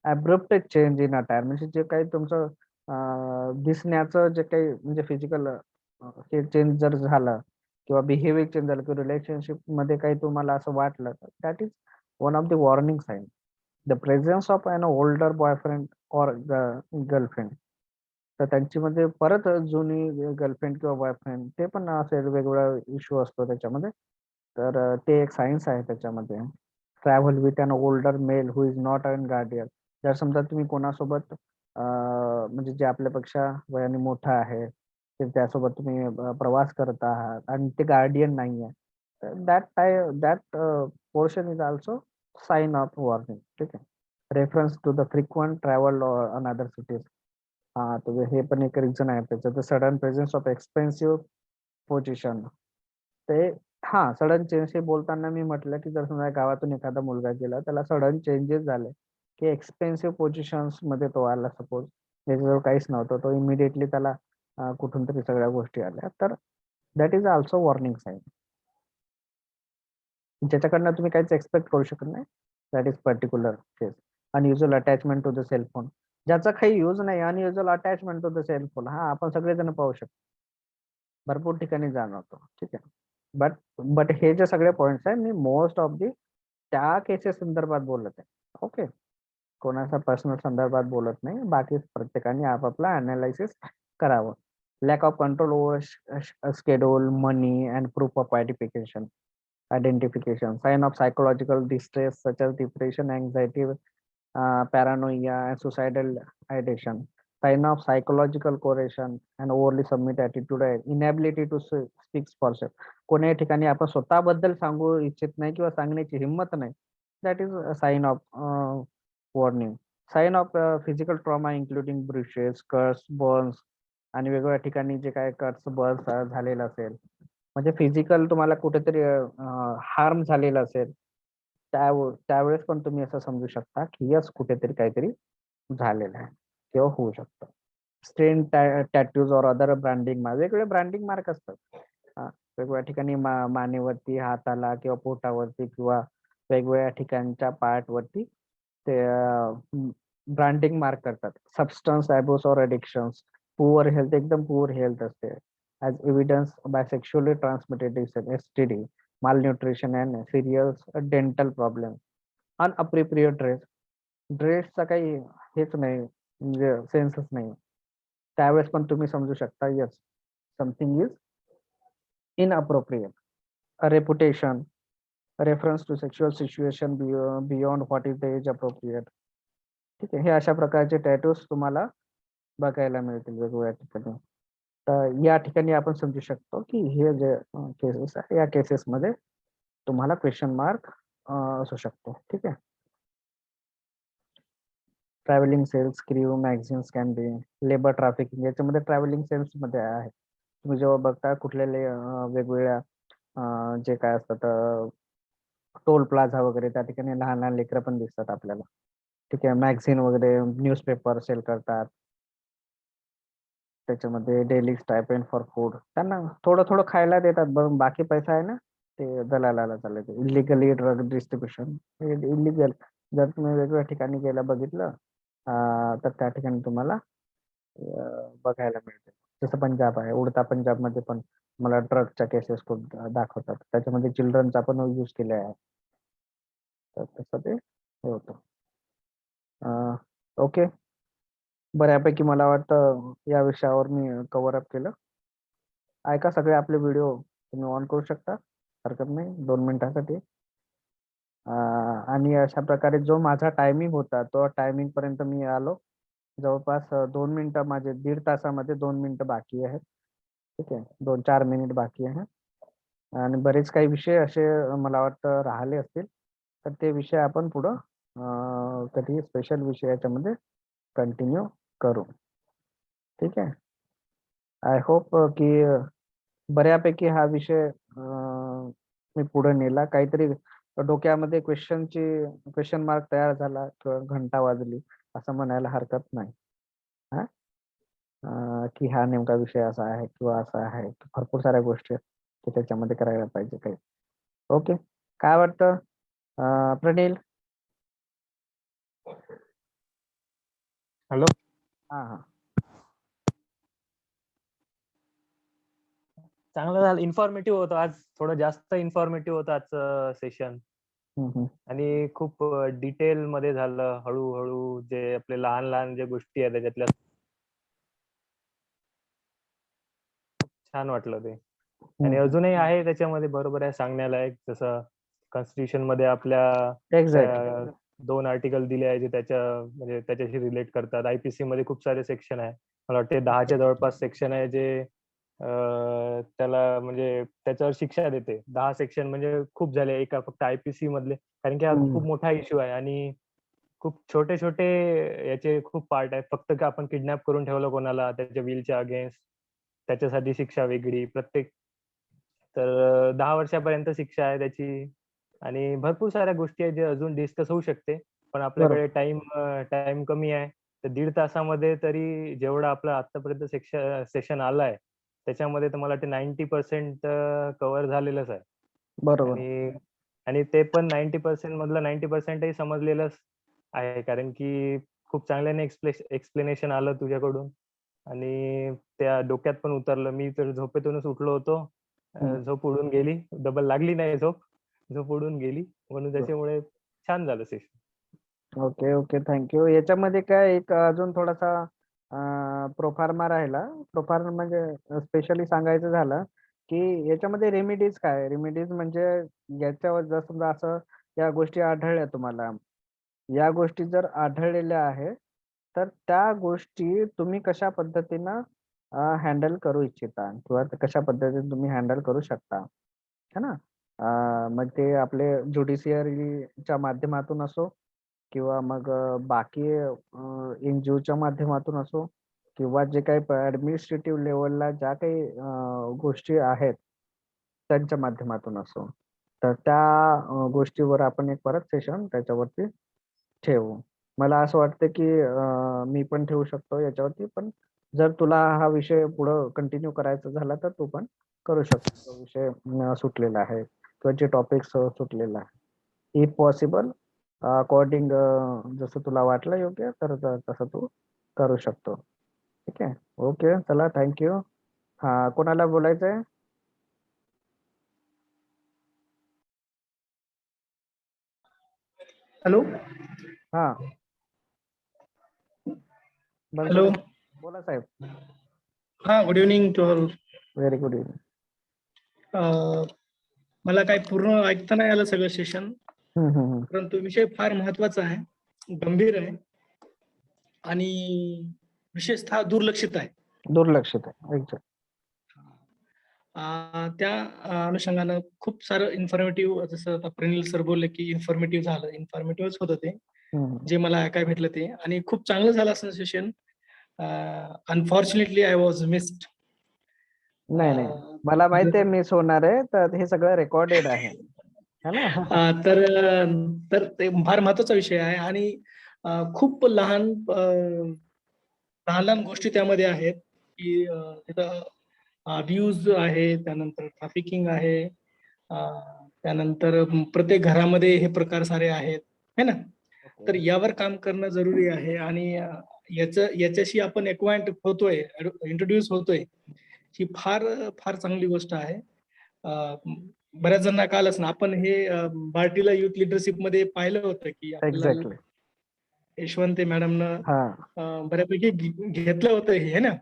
अब्रुप्ट चेंज इन अटायर म्हणजे जे काही तुमचं दिसण्याचं जे काही म्हणजे फिजिकल हे चेंज जर झालं किंवा बिहेवियर चेंज झालं किंवा रिलेशनशिप मध्ये काही तुम्हाला असं वाटलं, that is one of the warning sign. The presence of an older boyfriend or girlfriend. तर त्यांची मध्ये परत जुनी गर्लफ्रेंड किंवा बॉयफ्रेंड ते पण असे वेगवेगळा इश्यू असतो त्याच्यामध्ये. तर ते एक सायन्स आहे त्याच्यामध्ये. Travel with an older male who is not an guardian. जर समजा तुम्ही कोणासोबत म्हणजे जे आपल्यापेक्षा वयाने मोठा आहे, ते त्यासोबत तुम्ही प्रवास करत आहात आणि ते गार्डियन नाही आहे, that portion is also sign of warning. ठीक आहे. Reference to the frequent travel on other cities. हा, तर हे पण एक रिझन आहे त्याचं. The sudden presence of expensive position. ते हा, सडन चेंज हे बोलताना मी म्हटलं की जर समजा गावातून एखादा मुलगा गेला, त्याला सडन चेंजेस झाले की एक्सपेन्सिव्ह पोझिशन्स मध्ये तो आला, सपोज त्याच्याजवळ काहीच नव्हतं, तो इमिडिएटली त्याला कुठून तरी सगळ्या गोष्टी आल्या, तर that is also warning sign. ज्याच्याकडनं तुम्ही काहीच एक्सपेक्ट करू शकत नाही, that is particular case. Unusual attachment to the cellphone. ज्याचा काही यूज नाही, unusual attachment to the cellphone, हा आपण सगळेजण पाहू शकतो, भरपूर ठिकाणी जाणवतो. ठीक आहे. बट बट हे जे सगळे पॉइंट्स आहे, मी मोस्ट ऑफ दी त्या केसेस संदर्भात बोलत आहे. ओके, कोणाच्या पर्सनल संदर्भात बोलत नाही. बाकी प्रत्येकाने आपापला अनालिसिस करावं. Lack of control over schedule, money and proof of identification. Sign of psychological distress such as depression, anxiety, paranoia, and suicidal ideation. Sign of psychological coercion and overly submit attitude, inability to speak for self. कोणत्याही ठिकाणी आपण स्वतःबद्दल सांगू इच्छित नाही किंवा सांगण्याची हिंमत नाही, that is a sign of warning. Sign of physical trauma including bruises, scars, burns, आणि वेगवेगळ्या ठिकाणी जे काय कर्स, बर्न्स झालेलं असेल, म्हणजे फिजिकल तुम्हाला कुठेतरी हार्म झालेला असेल, त्यावेळेस पण तुम्ही असं समजू शकता की यस, कुठेतरी काहीतरी झालेलं आहे किंवा होऊ शकतं. स्ट्रेन टॅटूज और अदर ब्रँडिंग मार्क. वेगवेगळे ब्रँडिंग मार्क असतात. वेगवेगळ्या ठिकाणी मानेवरती, हाताला किंवा पोटावरती किंवा वेगवेगळ्या ठिकाणच्या पार्टवरती ते ब्रँडिंग मार्क करतात. सबस्टन्स अब्यूज और एडिक्शन्स. पुअर हेल्थ, एकदम पुअर हेल्थ असते, as evidence by sexually transmitted disease, STD, malnutrition and serious dental problem. Unappropriate dress. ड्रेसचा काही हेच नाही, म्हणजे सेन्सच नाही, त्यावेळेस पण तुम्ही समजू शकता yes, something is inappropriate. Reputation, reference to sexual situation beyond what is the age appropriate. ठीक आहे. हे अशा प्रकारचे टॅटूज तुम्हाला बघायला मिळतील वेगवेगळ्या ठिकाणी. तर या ठिकाणी आपण समजू शकतो की हे जे केसेस आहे, या केसेसमध्ये तुम्हाला क्वेश्चन मार्क असू शकतो. ठीक आहे. Travelling sales, crew, magazines can be. Labour trafficking, याच्यामध्ये ट्रॅव्हलिंग सेल्स मध्ये आहे. तुम्ही जेव्हा बघता कुठल्या वेगवेगळ्या जे काय असतात, टोल प्लाझा वगैरे, त्या ठिकाणी लहान लहान लेकरं पण दिसतात आपल्याला. ठीक आहे. मॅगझिन वगैरे, न्यूजपेपर सेल करतात, त्याच्यामध्ये डेली स्टायपेंड फॉर फूड, त्यांना थोडं थोडं खायला देतात, बरं बाकी पैसा आहे ना ते दलालाला चालते. इलिगली ड्रग डिस्ट्रीब्युशन, हे इलिगल. जर तुम्ही वेगवेगळ्या ठिकाणी गेला बघितलं तर त्या ठिकाणी तुम्हाला बघायला मिळते. जसं पंजाब आहे, उडता पंजाब मध्ये पण मला ड्रगच्या केसेस खूप दाखवतात, त्याच्यामध्ये चिल्ड्रनचा पण यूज केले आहे, तर तसं ते होतं. ओके, बऱ्यापैकी मला वाटतं या विषयावर मी कव्हर अप केलं. ऐका, सगळे आपले व्हिडिओ तुम्ही ऑन करू शकता, हरकत नाही, 2 मिनिटासाठी. आणि अशा प्रकारे जो माझा टायमिंग होता, तो टायमिंग पर्यंत मी आलो. जवळपास 2 मिनिटं, माझे 1.5 तासामध्ये 2 मिनिटं बाकी आहेत. ठीक आहे, 2-4 मिनिट बाकी आहे. आणि बरेच काही विषय असे मला वाटतं राहिले असतील, तर ते विषय आपण पुढं कधी स्पेशल विषय याच्यामध्ये कंटिन्यू करू. ठीक आहे. आय होप की बऱ्यापैकी हा विषय मी पुढे नेला. काहीतरी डोक्यामध्ये क्वेश्चन मार्क तयार झाला किंवा घंटा वाजली असं म्हणायला हरकत नाही. हा की हा नेमका विषय असा आहे किंवा असा आहे. भरपूर साऱ्या गोष्टी आहेत की त्याच्यामध्ये करायला पाहिजे काही. ओके, काय वाटतं प्रणील? हॅलो. हा हा चांगलं झालं, इन्फॉर्मेटिव्ह होतं आज, थोडं जास्त इन्फॉर्मेटिव्ह होतं आजचं सेशन. आणि खूप डिटेल मध्ये झालं. हळूहळू जे आपले लहान लहान जे गोष्टी आहेत त्याच्यातल्या छान वाटलं ते. आणि अजूनही आहे त्याच्यामध्ये बरोबर आहे सांगण्यालायक. जसं कॉन्स्टिट्यूशन मध्ये आपल्या एक्झॅक्टली 2 आर्टिकल दिले आहे जे म्हणजे त्याच्याशी रिलेट करतात. आयपीसी मध्ये खूप सारे सेक्शन आहे. मला वाटते 10च्या जवळपास सेक्शन आहे जे त्याला म्हणजे त्याच्यावर शिक्षा देते. 10 सेक्शन म्हणजे खूप झाले एका फक्त आयपीसी मधले, कारण की हा खूप मोठा इश्यू आहे आणि खूप छोटे छोटे याचे खूप पार्ट आहेत. फक्त की आपण किडनॅप करून ठेवलं कोणाला त्याच्या विलच्या अगेन्स्ट, त्याच्यासाठी शिक्षा वेगळी प्रत्येक. तर 10 वर्षापर्यंत शिक्षा आहे त्याची. आणि भरपूर साऱ्या गोष्टी आहेत जे अजून डिस्कस होऊ शकते, पण आपल्याकडे टाइम कमी आहे. तर 1.5 तासामध्ये तरी जेवढं आपलं आतापर्यंत सेशन आलाय त्याच्यामध्ये तर मला वाटतं 90% कव्हर झालेलंच आहे. बरोबर. आणि ते पण 90% मधलं 90% समजलेलंच आहे, कारण की खूप चांगल्याने एक्सप्लेनेशन आलं तुझ्याकडून आणि त्या डोक्यात पण उतरलं. मी तर झोपेतूनच उठलो होतो. झोप उडून गेली, डबल लागली नाही झोप उडून गेली, म्हणून त्याच्यामुळे छान झालं सेशन. Okay okay, thank you. याच्यामध्ये काय एक अजून थोडासा प्रोफार्मा राहिला. प्रोफार्मा म्हणजे स्पेशली सांगायचं झालं की याच्यामध्ये रेमेडीज काय? रेमेडीज म्हणजे याच्यावर जर समजा असं या गोष्टी आढळल्या तुम्हाला, या गोष्टी जर आढळलेल्या आहेत, तर त्या गोष्टी तुम्ही कशा पद्धतीनं हँडल करू इच्छिता किंवा कशा पद्धतीने तुम्ही हँडल करू शकता, है ना? मग ते आपले ज्युडिशियरीच्या माध्यमातून असो किंवा मग बाकी एनजीओच्या माध्यमातून असो किंवा जे काही ऍडमिनिस्ट्रेटिव्ह लेवलला ज्या काही गोष्टी आहेत त्यांच्या माध्यमातून असो, तर त्या गोष्टीवर आपण एक परत सेशन त्याच्यावरती ठेवू. मला असं वाटतं की मी पण ठेवू शकतो याच्यावरती, पण जर तुला हा विषय पुढं कंटिन्यू करायचा झाला तर तू पण करू शकतो. तो विषय सुटलेला आहे किंवा जे टॉपिक्स सुटलेला आहे. इफ पॉसिबल अकॉर्डिंग जसं तुला वाटलं योग्य तर तसं तू करू शकतो. ठीक आहे. ओके, चला थँक्यू. हा, कोणाला बोलायचंय? हॅलो. हा, हॅलो. बोला साहेब. हा, good evening to all. Very good evening. मला काय पूर्ण ऐकता नाही आलं सगळं सेशन, परंतु विषय फार महत्वाचा आहे, गंभीर आहे आणि विशेषतः दुर्लक्षित आहे. दुर्लक्षित आहे. एक्झॅक्ट. त्या अनुषंगानं खूप सारं इन्फॉर्मेटिव्ह, जसं आता प्रणील सर बोलले की इन्फॉर्मेटिव्ह झालं, इन्फॉर्मेटिव्हच होतं ते जे मला काय भेटलं ते, आणि खूप चांगलं झालं असं session. Unfortunately I was missed. नाही नाही, मला माहिती आहे मिस होणार आहे, तर हे सगळं रेकॉर्डेड आहे, है ना? तर ते फार महत्वाचा विषय आहे आणि खूप लहान लहान गोष्टी त्यामध्ये आहेत की तिथं अब्यूज आहे, त्यानंतर ट्रॅफिकिंग आहे, त्यानंतर प्रत्येक घरामध्ये हे प्रकार सारे आहेत, है ना? तर यावर काम करणं जरुरी आहे आणि याच्याशी आपण एक्वाइंट होतोय, इंट्रोड्यूस होतोय, ही फार फार चांगली गोष्ट आहे. बऱ्याच जणांना कालच ना आपण हे बार्टीला युथ लिडरशिप मध्ये पाहिलं होतं की आपल्याला यशवंत मॅडमनं बऱ्यापैकी घेतलं होतं हे ना.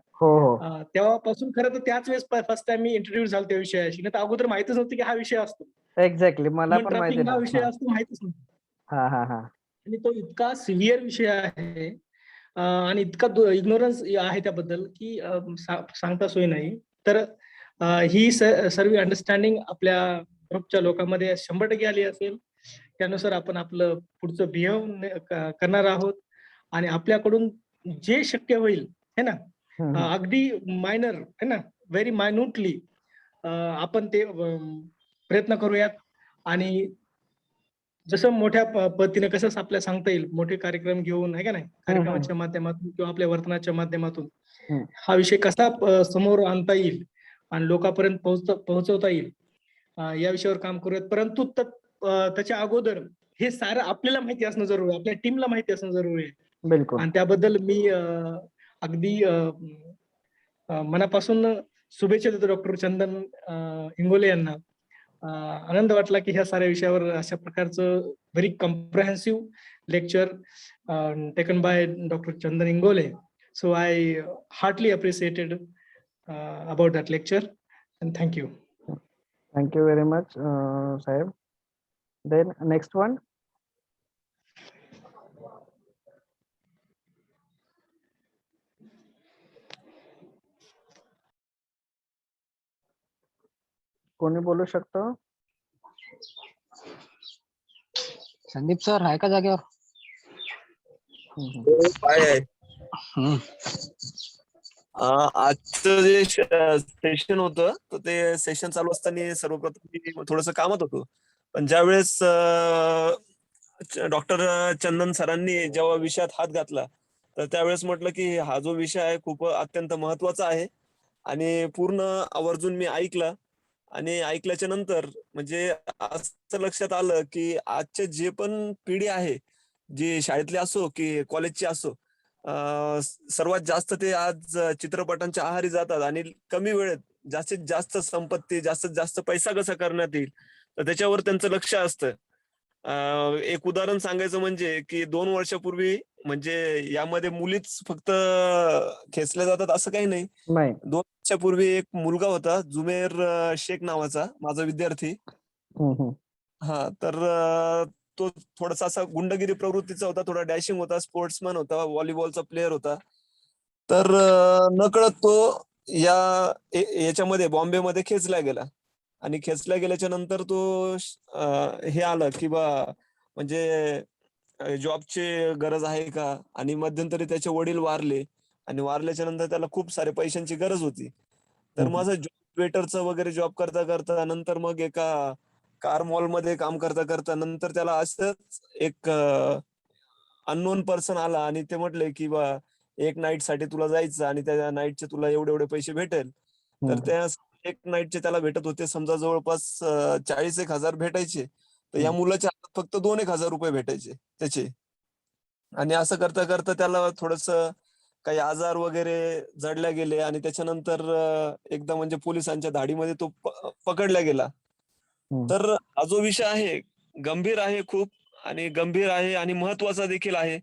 तेव्हापासून खरं तर त्याच वेळेस फर्स्ट टाइम मी इंट्रोड्यूस झालो त्या विषयाशी, नाही तर अगोदर माहितच नव्हतं की हा विषय असतो. एक्झॅक्टली, मला पण माहिती हा विषय असतो माहितच नव्हतं. आणि तो इतका सिव्हिअर विषय आहे आणि इतका इग्नोरन्स आहे त्याबद्दल की सांगता सोय नाही. तर ही सर्व अंडरस्टँडिंग आपल्या ग्रुपच्या लोकांमध्ये 100% आली असेल. त्यानुसार आपण आपलं पुढचं बिहेव करणार आहोत आणि आपल्याकडून जे शक्य होईल है ना, अगदी मायनर है ना, व्हेरी मायन्युटली आपण ते प्रयत्न करूयात. आणि जसं मोठ्या पद्धतीने कसं आपल्याला सांगता येईल, मोठे कार्यक्रम घेऊन आहे का नाही, कार्यक्रमाच्या माध्यमातून किंवा आपल्या वर्तनाच्या माध्यमातून हा विषय कसा समोर आणता येईल आणि लोकांपर्यंत पोहोचवता येईल, या विषयावर काम करूयात. परंतु त्याच्या अगोदर हे सारं आपल्याला माहिती असणं जरुरी आहे, आपल्या टीमला माहिती असणं जरुरी आहे. बिलकुल. आणि त्याबद्दल मी अगदी मनापासून शुभेच्छा देतो डॉक्टर चंदन इंगोले यांना. आनंद वाटला की ह्या साऱ्या विषयावर अशा प्रकारचं very comprehensive lecture taken by doctor Chandan Ingole. So I heartly appreciated about that lecture and thank you. Thank you very much, Sahib. Then next one. कोणी बोलू शकतो? संदीप सर आहे का जागेवर? काय आहे आजचं जे सेशन होतं तर ते सेशन चालू असताना सर्वप्रथम मी थोडस कामात होतो. पण ज्यावेळेस डॉक्टर चंदन सरांनी जेव्हा विषयात हात घातला तर त्यावेळेस म्हटलं की हा जो विषय आहे खूप अत्यंत महत्वाचा आहे आणि पूर्ण आवर्जून मी ऐकला. आणि ऐकल्याच्या नंतर म्हणजे असं लक्षात आलं की आजचे जे पण पिढी आहे, जी शाळेतली असो की कॉलेजची असो, सर्वात जास्त ते आज चित्रपटांच्या आहारी जातात आणि कमी वेळेत जास्तीत जास्त संपत्ती, जास्तीत जास्त पैसा कसा करण्यात येईल तर त्याच्यावर त्यांचं लक्ष असतं. एक उदाहरण सांगायचं म्हणजे की 2 वर्षापूर्वी म्हणजे यामध्ये मुलीच फक्त खेचल्या जातात असं काही नाही. नाही. 2 वर्षापूर्वी एक मुलगा होता जुमेर शेख नावाचा, माझा विद्यार्थी. हा तर तो थोडासा असा गुंडगिरी प्रवृत्तीचा होता, थोडा डॅशिंग होता, स्पोर्ट्समन होता, व्हॉलीबॉलचा प्लेअर होता. तर नकळत तो याच्यामध्ये बॉम्बेमध्ये खेचला गेला आणि खेचल्या गेल्याच्या नंतर तो हे आलं की बा म्हणजे जॉबची गरज आहे का, आणि मध्यंतरी त्याचे वडील वारले आणि वारल्याच्या नंतर त्याला खूप सारे पैशांची गरज होती. तर माझं वेटरचं वगैरे जॉब करता करता नंतर मग एका कार मॉल मध्ये काम करता करता नंतर त्याला असंच एक अननोन पर्सन आला आणि ते म्हटले की बा एक नाईट साठी तुला जायचं आणि त्या नाईटचे तुला एवढे एवढे पैसे भेटेल. तर त्या एक नाईटचे त्याला भेटत होते समजा जवळपास 40,000 भेटायचे. तर या मुलाच्या हातात फक्त 2,000 रुपये भेटायचे त्याचे. आणि असं करता करता त्याला थोडस काही आजार वगैरे जडल्या गेले आणि त्याच्यानंतर एकदा म्हणजे पोलिसांच्या धाडीमध्ये तो पकडला गेला. तर हा जो विषय आहे गंभीर आहे खूप, आणि गंभीर आहे आणि महत्वाचा देखील आहे.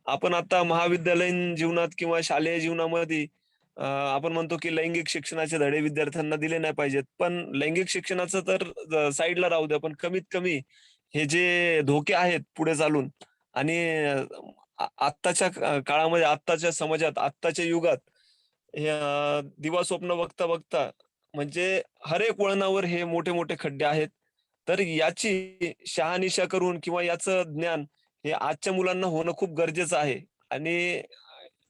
आपण आता महाविद्यालयीन जीवनात किंवा शालेय जीवनामध्ये आपण म्हणतो की लैंगिक शिक्षणाचे धडे विद्यार्थ्यांना दिले नाही पाहिजेत. पण लैंगिक शिक्षणाचं तर साईडला राहू द्या, पण कमीत कमी हे जे धोके आहेत पुढे चालून आणि आत्ताच्या काळामध्ये, आत्ताच्या समाजात, आत्ताच्या युगात दिवा स्वप्न बघता बघता म्हणजे हर एक वळणावर हे मोठे मोठे खड्डे आहेत. तर याची शहानिशा करून किंवा याचं ज्ञान हे आजच्या मुलांना होणं खूप गरजेचं आहे. आणि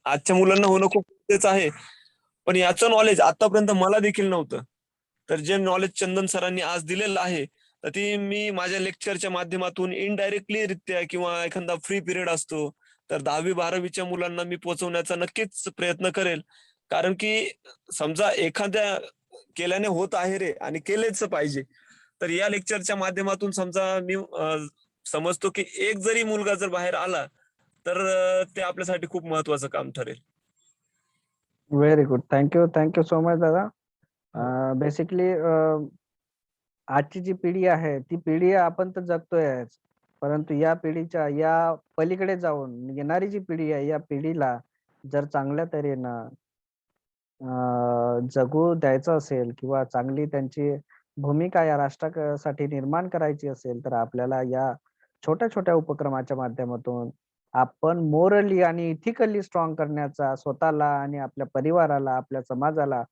आजच्या मुलांना होणं खूप गरजेचं आहे, पण याचं नॉलेज आतापर्यंत मला देखील नव्हतं. तर जे नॉलेज चंदन सरांनी आज दिलेलं आहे तर ती मी माझ्या लेक्चरच्या माध्यमातून इनडायरेक्टली रित्या किंवा एखादा फ्री पिरियड असतो तर 10वी-12वीच्या मुलांना मी पोहोचवण्याचा नक्कीच प्रयत्न करेल. कारण की समजा एखाद्या केल्याने होत आहे रे आणि केलेच पाहिजे, तर या लेक्चरच्या माध्यमातून समजा मी समजतो की एक जरी मुलगा जर बाहेर आला तर ते आपल्यासाठी खूप महत्वाचं काम ठरेल. Very good. Thank you so much दादा. बेसिकली आजची जी पिढी आहे ती पिढी आपण तर जगतोय, परंतु या पिढीच्या या पलीकडे जाऊन येणारी जी पिढी आहे या पिढीला जर चांगल्या तऱ्हेनं जगू द्यायचं असेल किंवा चांगली त्यांची भूमिका या राष्ट्रासाठी निर्माण करायची असेल तर आपल्याला या छोट्या छोट्या उपक्रमाच्या माध्यमातून आपण मोरली आणि इथिकली स्ट्रॉंग करण्याचा स्वतःला आणि आपल्या परिवाराला, आपल्या समाजाला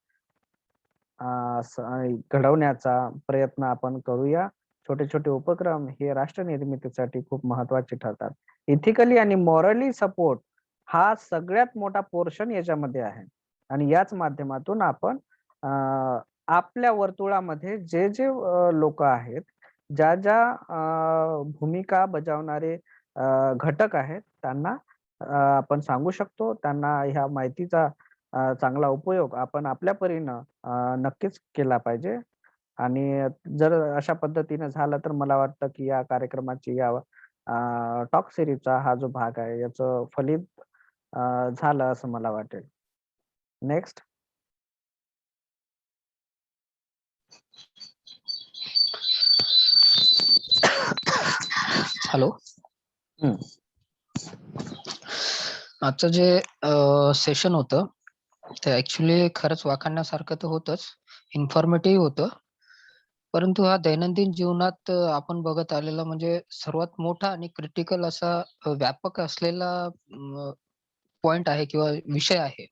घडवण्याचा प्रयत्न आपण करूया. छोटे छोटे उपक्रम हे राष्ट्र निर्मितीसाठी खूप महत्वाचे ठरतात. इथिकली आणि मॉरली सपोर्ट हा सगळ्यात मोठा पोर्शन याच्यामध्ये आहे आणि याच माध्यमातून आपण आपल्या वर्तुळामध्ये जे जे लोक आहेत, ज्या ज्या भूमिका बजावणारे घटक आहेत, त्यांना आपण सांगू शकतो. त्यांना ह्या माहितीचा चांगला उपयोग आपण आपल्या परीनं नक्कीच केला पाहिजे. आणि जर अशा पद्धतीने झालं तर मला वाटतं की या कार्यक्रमाची या टॉक सिरीजचा हा जो भाग आहे याचं फलित झालं असं मला वाटेल. नेक्स्ट. हॅलो. आजचं जे सेशन होतं ते ऍक्च्युली खरंच वाखाणण्यासारखं तर होतंच, इन्फॉर्मेटिव्ह होतं. परंतु हा दैनंदिन जीवनात आपण बघत आलेला म्हणजे सर्वात मोठा आणि क्रिटिकल असा व्यापक असलेला पॉइंट आहे किंवा विषय आहे.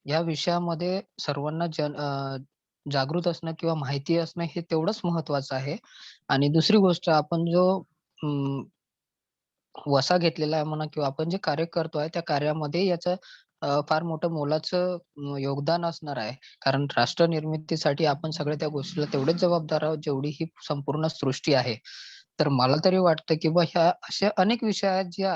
या विषयामध्ये सर्वांना जागृत असणं किंवा माहिती असणं हे तेवढंच महत्वाचं आहे. आणि दुसरी गोष्ट आपण जो वसा घेतलेला आहे म्हणा किंवा आपण जे कार्य करतोय त्या कार्यामध्ये याचं फार मोठं मोलाचं योगदान असणार आहे. कारण राष्ट्र निर्मितीसाठी आपण सगळ्या त्या गोष्टीला तेवढेच जबाबदार आहोत जेवढी ही संपूर्ण सृष्टी आहे. तर मला तरी वाटतं की ह्या असे अनेक विषय आहेत जे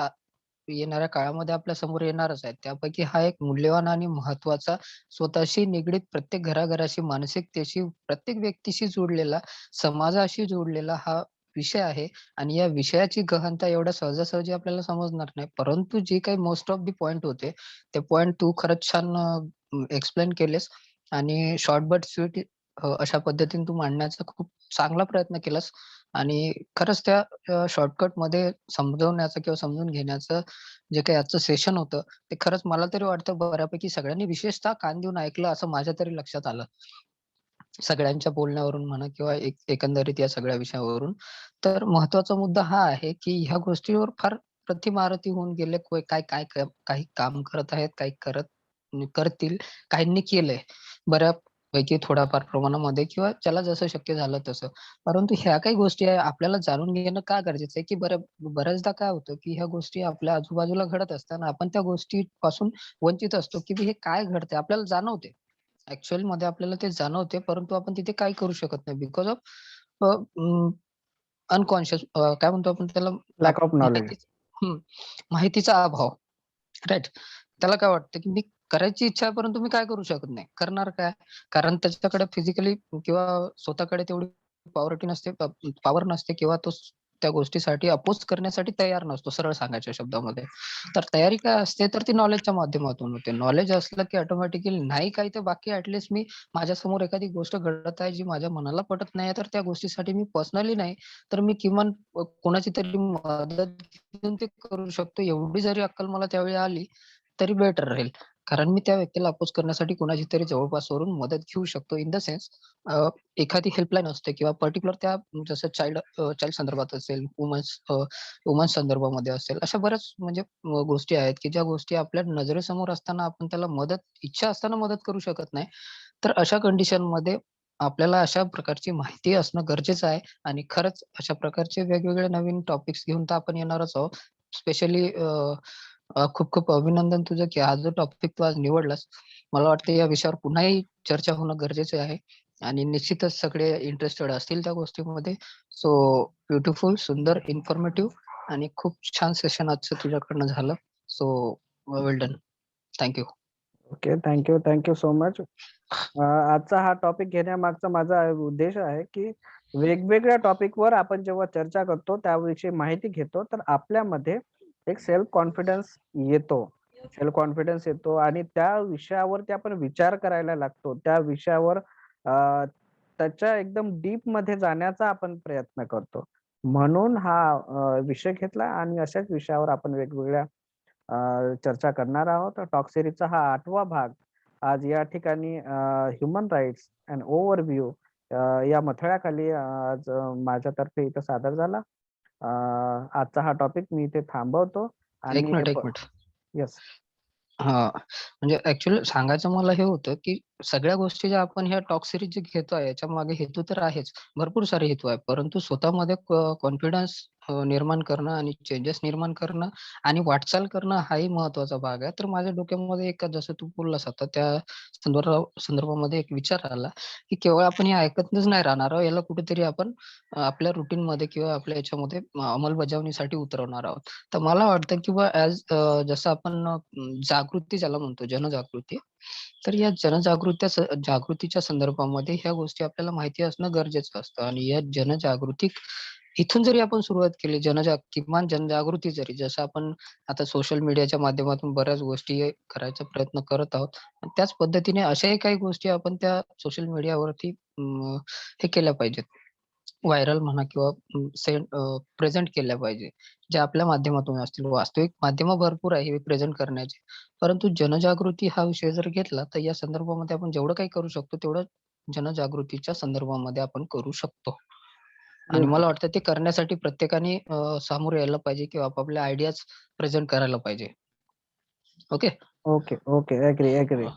येणाऱ्या काळामध्ये आपल्या समोर येणारच आहेत. त्यापैकी हा एक मूल्यवान आणि महत्वाचा, स्वतःशी निगडीत, प्रत्येक घराघराशी, मानसिकतेशी, प्रत्येक व्यक्तीशी जोडलेला, समाजाशी जोडलेला हा विषय आहे. आणि या विषयाची गहनता एवढ्या सहजासहजी आपल्याला समजणार नाही. परंतु जे काही मोस्ट ऑफ द पॉइंट होते, ते पॉइंट तू खरंच छान एक्सप्लेन केलेस आणि शॉर्ट बट स्वीट अशा पद्धतीने तू मांडण्याचा खूप चांगला प्रयत्न केलास. आणि खरंच त्या शॉर्टकटमध्ये समजवण्याचं किंवा समजून घेण्याचं जे काही आजचं सेशन होतं, ते खरंच मला तरी वाटतं बऱ्यापैकी सगळ्यांनी विशेषतः कान देऊन ऐकलं असं माझ्या तरी लक्षात आलं. सगळ्यांच्या बोलण्यावरून म्हणा किंवा एकंदरीत या सगळ्या विषयावरून. तर महत्वाचा मुद्दा हा आहे की ह्या गोष्टीवर फार प्रतिमारती होऊन गेले. काही काम करत आहेत, काही करतील, काहींनी केलंय बऱ्यापैकी थोड्याफार प्रमाणामध्ये किंवा ज्याला जसं शक्य झालं तसं. परंतु ह्या काही गोष्टी आहे आपल्याला जाणून घेणं का गरजेचं आहे की बऱ्याचदा काय होतं की ह्या गोष्टी आपल्या आजूबाजूला घडत असताना आपण त्या गोष्टीपासून वंचित असतो की हे काय घडतंय आपल्याला जाणवते. ऍक्च्युअल मध्ये आपल्याला ते जाणवते परंतु आपण तिथे काही करू शकत नाही बिकॉज ऑफ अनकॉन्शियस काय म्हणतो आपण त्याला लॅक ऑफ नॉलेज. माहितीचा अभाव. राईट. त्याला काय वाटतं की मी करायची इच्छा आहे परंतु मी काय करू शकत नाही. करणार काय? कारण त्याच्याकडे फिजिकली किंवा स्वतःकडे तेवढी पॉवर नसते किंवा तो त्या गोष्टीसाठी अपोज करण्यासाठी तयार नसतो, सरळ सांगायच्या शब्दामध्ये. तर तयारी काय असते तर ती नॉलेजच्या माध्यमातून होते. नॉलेज असलं की ऑटोमॅटिकली नाही काही तर बाकी ऍटलीस्ट मी माझ्यासमोर एखादी गोष्ट घडत आहे जी माझ्या मनाला पटत नाही तर त्या गोष्टीसाठी मी पर्सनली नाही तर मी किमान कोणाची तरी मदत घेऊन ते करू शकतो. एवढी जरी अक्कल मला त्यावेळी आली तरी बेटर राहील. कारण मी त्या व्यक्तीला अपोज करण्यासाठी कोणाची तरी जवळपासवरून मदत घेऊ शकतो. इन द सेन्स एखादी हेल्पलाईन असते किंवा पर्टिक्युलर त्या जसं चाइल्ड संदर्भात असेल, वुमन्स संदर्भामध्ये असेल, अशा बऱ्याच म्हणजे गोष्टी आहेत की ज्या गोष्टी आपल्या नजरेसमोर असताना आपण त्याला इच्छा असताना मदत करू शकत नाही. तर अशा कंडिशनमध्ये आपल्याला अशा प्रकारची माहिती असणं गरजेचं आहे. आणि खरंच अशा प्रकारचे वेगवेगळे नवीन टॉपिक्स घेऊन तर आपण येणारच आहोत. स्पेशली खूप खूप अभिनंदन तुझं की हा जो टॉपिक तू आज निवडलास. मला वाटतं या विषयावर पुन्हाही चर्चा होणं गरजेचं आहे आणि निश्चितच सगळे इंटरेस्टेड असतील त्या गोष्टीमध्ये. सो ब्युटिफुल, सुंदर, इन्फॉर्मेटिव्ह आणि खूप छान सेशन आजचं तुझ्याकडनं झालं. So well done. Thank you. Okay, thank you so much. आजचा हा टॉपिक घेण्यामागचा माझा उद्देश आहे की वेगवेगळ्या टॉपिकवर आपण जेव्हा चर्चा करतो त्याविषयी माहिती घेतो तर आपल्यामध्ये एक सेल्फ कॉन्फिडन्स येतो आणि त्या विषयावरती आपण विचार करायला लागतो. त्या विषयावर त्याच्या एकदम डीप मध्ये जाण्याचा आपण प्रयत्न करतो. म्हणून हा विषय घेतला आणि अशाच विषयावर आपण वेगवेगळ्या चर्चा करणार आहोत. टॉक सिरीजचा हा 8वा भाग आज या ठिकाणी ह्युमन राईट्स अँड ओव्हरव्ह्यू या मथळ्याखाली आज माझ्यातर्फे इथं सादर झाला. आजचा हा टॉपिक मी इथे थांबवतो एक आणि मिनिट. येस. हां, म्हणजे ॲक्चुअली सांगायचं मला हे होतं, की सगळ्या गोष्टी ज्या आपण ह्या टॉक सीरीज जे घेतोय याच्यामागे हेतू तर आहेच. भरपूर सारे हेतू आहे. परंतु स्वतःमध्ये कॉन्फिडन्स निर्माण करणं आणि चेंजेस निर्माण करणं आणि वाटचाल करणं हाही महत्त्वाचा भाग आहे. तर माझ्या डोक्यामध्ये एक जसं तू बोललास आता त्या संदर्भामध्ये एक विचार आला, की केवळ आपण हे ऐकतच नाही राहणार आहोत. याला कुठेतरी आपण आपल्या रूटीनमध्ये किंवा आपल्या याच्यामध्ये अंमलबजावणीसाठी उतरवणार आहोत. तर मला वाटतं किंवा जसं आपण जागृती ज्याला म्हणतो जनजागृती. तर या जागृतीच्या संदर्भामध्ये ह्या गोष्टी आपल्याला माहिती असणं गरजेचं असतं आणि या जनजागृती इथून जरी आपण सुरुवात केली किमान जनजागृती जरी जसं आपण आता सोशल मीडियाच्या माध्यमातून बऱ्याच गोष्टी करायचा प्रयत्न करत आहोत. आणि त्याच पद्धतीने अशाही काही गोष्टी आपण त्या सोशल मीडियावरती हे केल्या पाहिजेत. व्हायरल म्हणा किंवा प्रेझेंट केल्या पाहिजे. जे आपल्या माध्यमातून असतील. वास्तविक माध्यमं भरपूर आहे हे प्रेझेंट करण्याची. परंतु जनजागृती हा विषय जर घेतला, तर या संदर्भामध्ये आपण जेवढं काही करू शकतो, तेवढं जनजागृतीच्या संदर्भामध्ये आपण करू शकतो. आणि बिलकुल. मला वाटतं ते करण्यासाठी प्रत्येकाने सामोरं यायला पाहिजे किंवा आपापल्या आयडियाज प्रेझेंट करायला पाहिजे. ओके. Okay, okay. ॲग्री.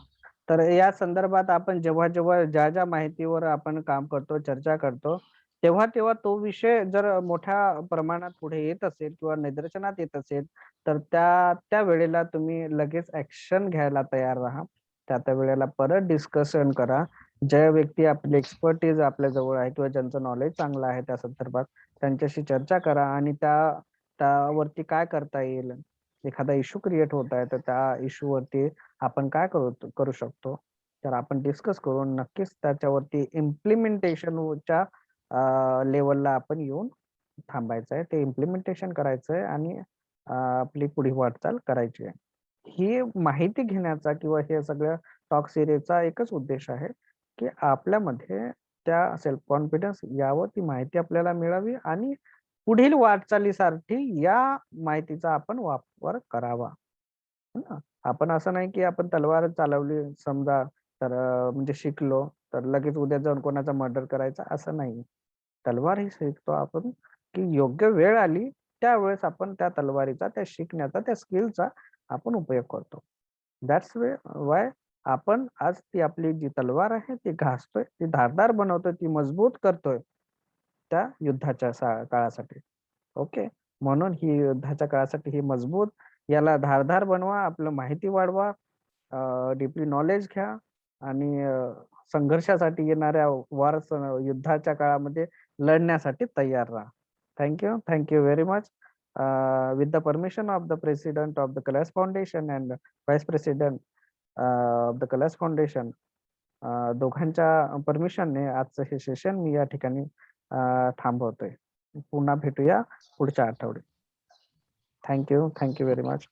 तर या संदर्भात आपण जेव्हा ज्या माहितीवर आपण काम करतो, चर्चा करतो, तेव्हा तो विषय जर मोठ्या प्रमाणात पुढे येत असेल किंवा निदर्शनात येत असेल, तर त्या वेळेला तुम्ही लगेच ॲक्शन घ्यायला तयार राहा. त्या वेळेला परत डिस्कशन करा. ज्या व्यक्ती आपली एक्सपर्टीज आपल्या जवळ आहे किंवा ज्यांचं नॉलेज चांगलं आहे त्या संदर्भात, त्यांच्याशी चर्चा करा आणि त्यावरती काय करता येईल. एखादा इश्यू क्रिएट होत आहे, तर त्या इश्यूवरती आपण काय करू शकतो? तर आपण डिस्कस करून नक्कीच त्याच्यावरती इम्प्लिमेंटेशनच्या लेव्हलला आपण येऊन थांबायचं आहे. ते इम्प्लिमेंटेशन करायचं आहे आणि आपली पुढे वाटचाल करायची आहे. ही माहिती घेण्याचा किंवा हे सगळं टॉक सीरीजचा एकच उद्देश आहे, की आपल्यामध्ये त्या सेल्फ कॉन्फिडन्स यावं, ती माहिती आपल्याला मिळावी आणि पुढील वाटचालीसाठी या माहितीचा आपण वापर करावा. है ना? आपण असं नाही की आपण तलवार चालवली समजा तर म्हणजे शिकलो, तर लगेच उद्या जाऊन कोणाचा मर्डर करायचा असं नाही. तलवार ही शिकतो आपण, की योग्य वेळ आली त्यावेळेस आपण त्या तलवारीचा, त्या शिकण्याचा, त्या स्किलचा आपण उपयोग करतो. दॅट्स व्हाय आपण आज ती आपली जी तलवार आहे ती घासतोय, ती धारदार बनवतोय, ती मजबूत करतोय त्या युद्धाच्या काळासाठी. ओके. म्हणून ही युद्धाच्या काळासाठी ही मजबूत याला धारदार बनवा, आपलं माहिती वाढवा, डीपली नॉलेज घ्या आणि संघर्षासाठी येणाऱ्या युद्धाच्या काळामध्ये लढण्यासाठी तयार राहा. Thank you very much. With the permission of the president of the Colours Foundation and vice president of the Colours Foundation दोघांच्या परमिशनने आजचं हे सेशन मी या ठिकाणी थांबवतोय. पुन्हा भेटूया पुढच्या आठवड्यात. Thank you very much.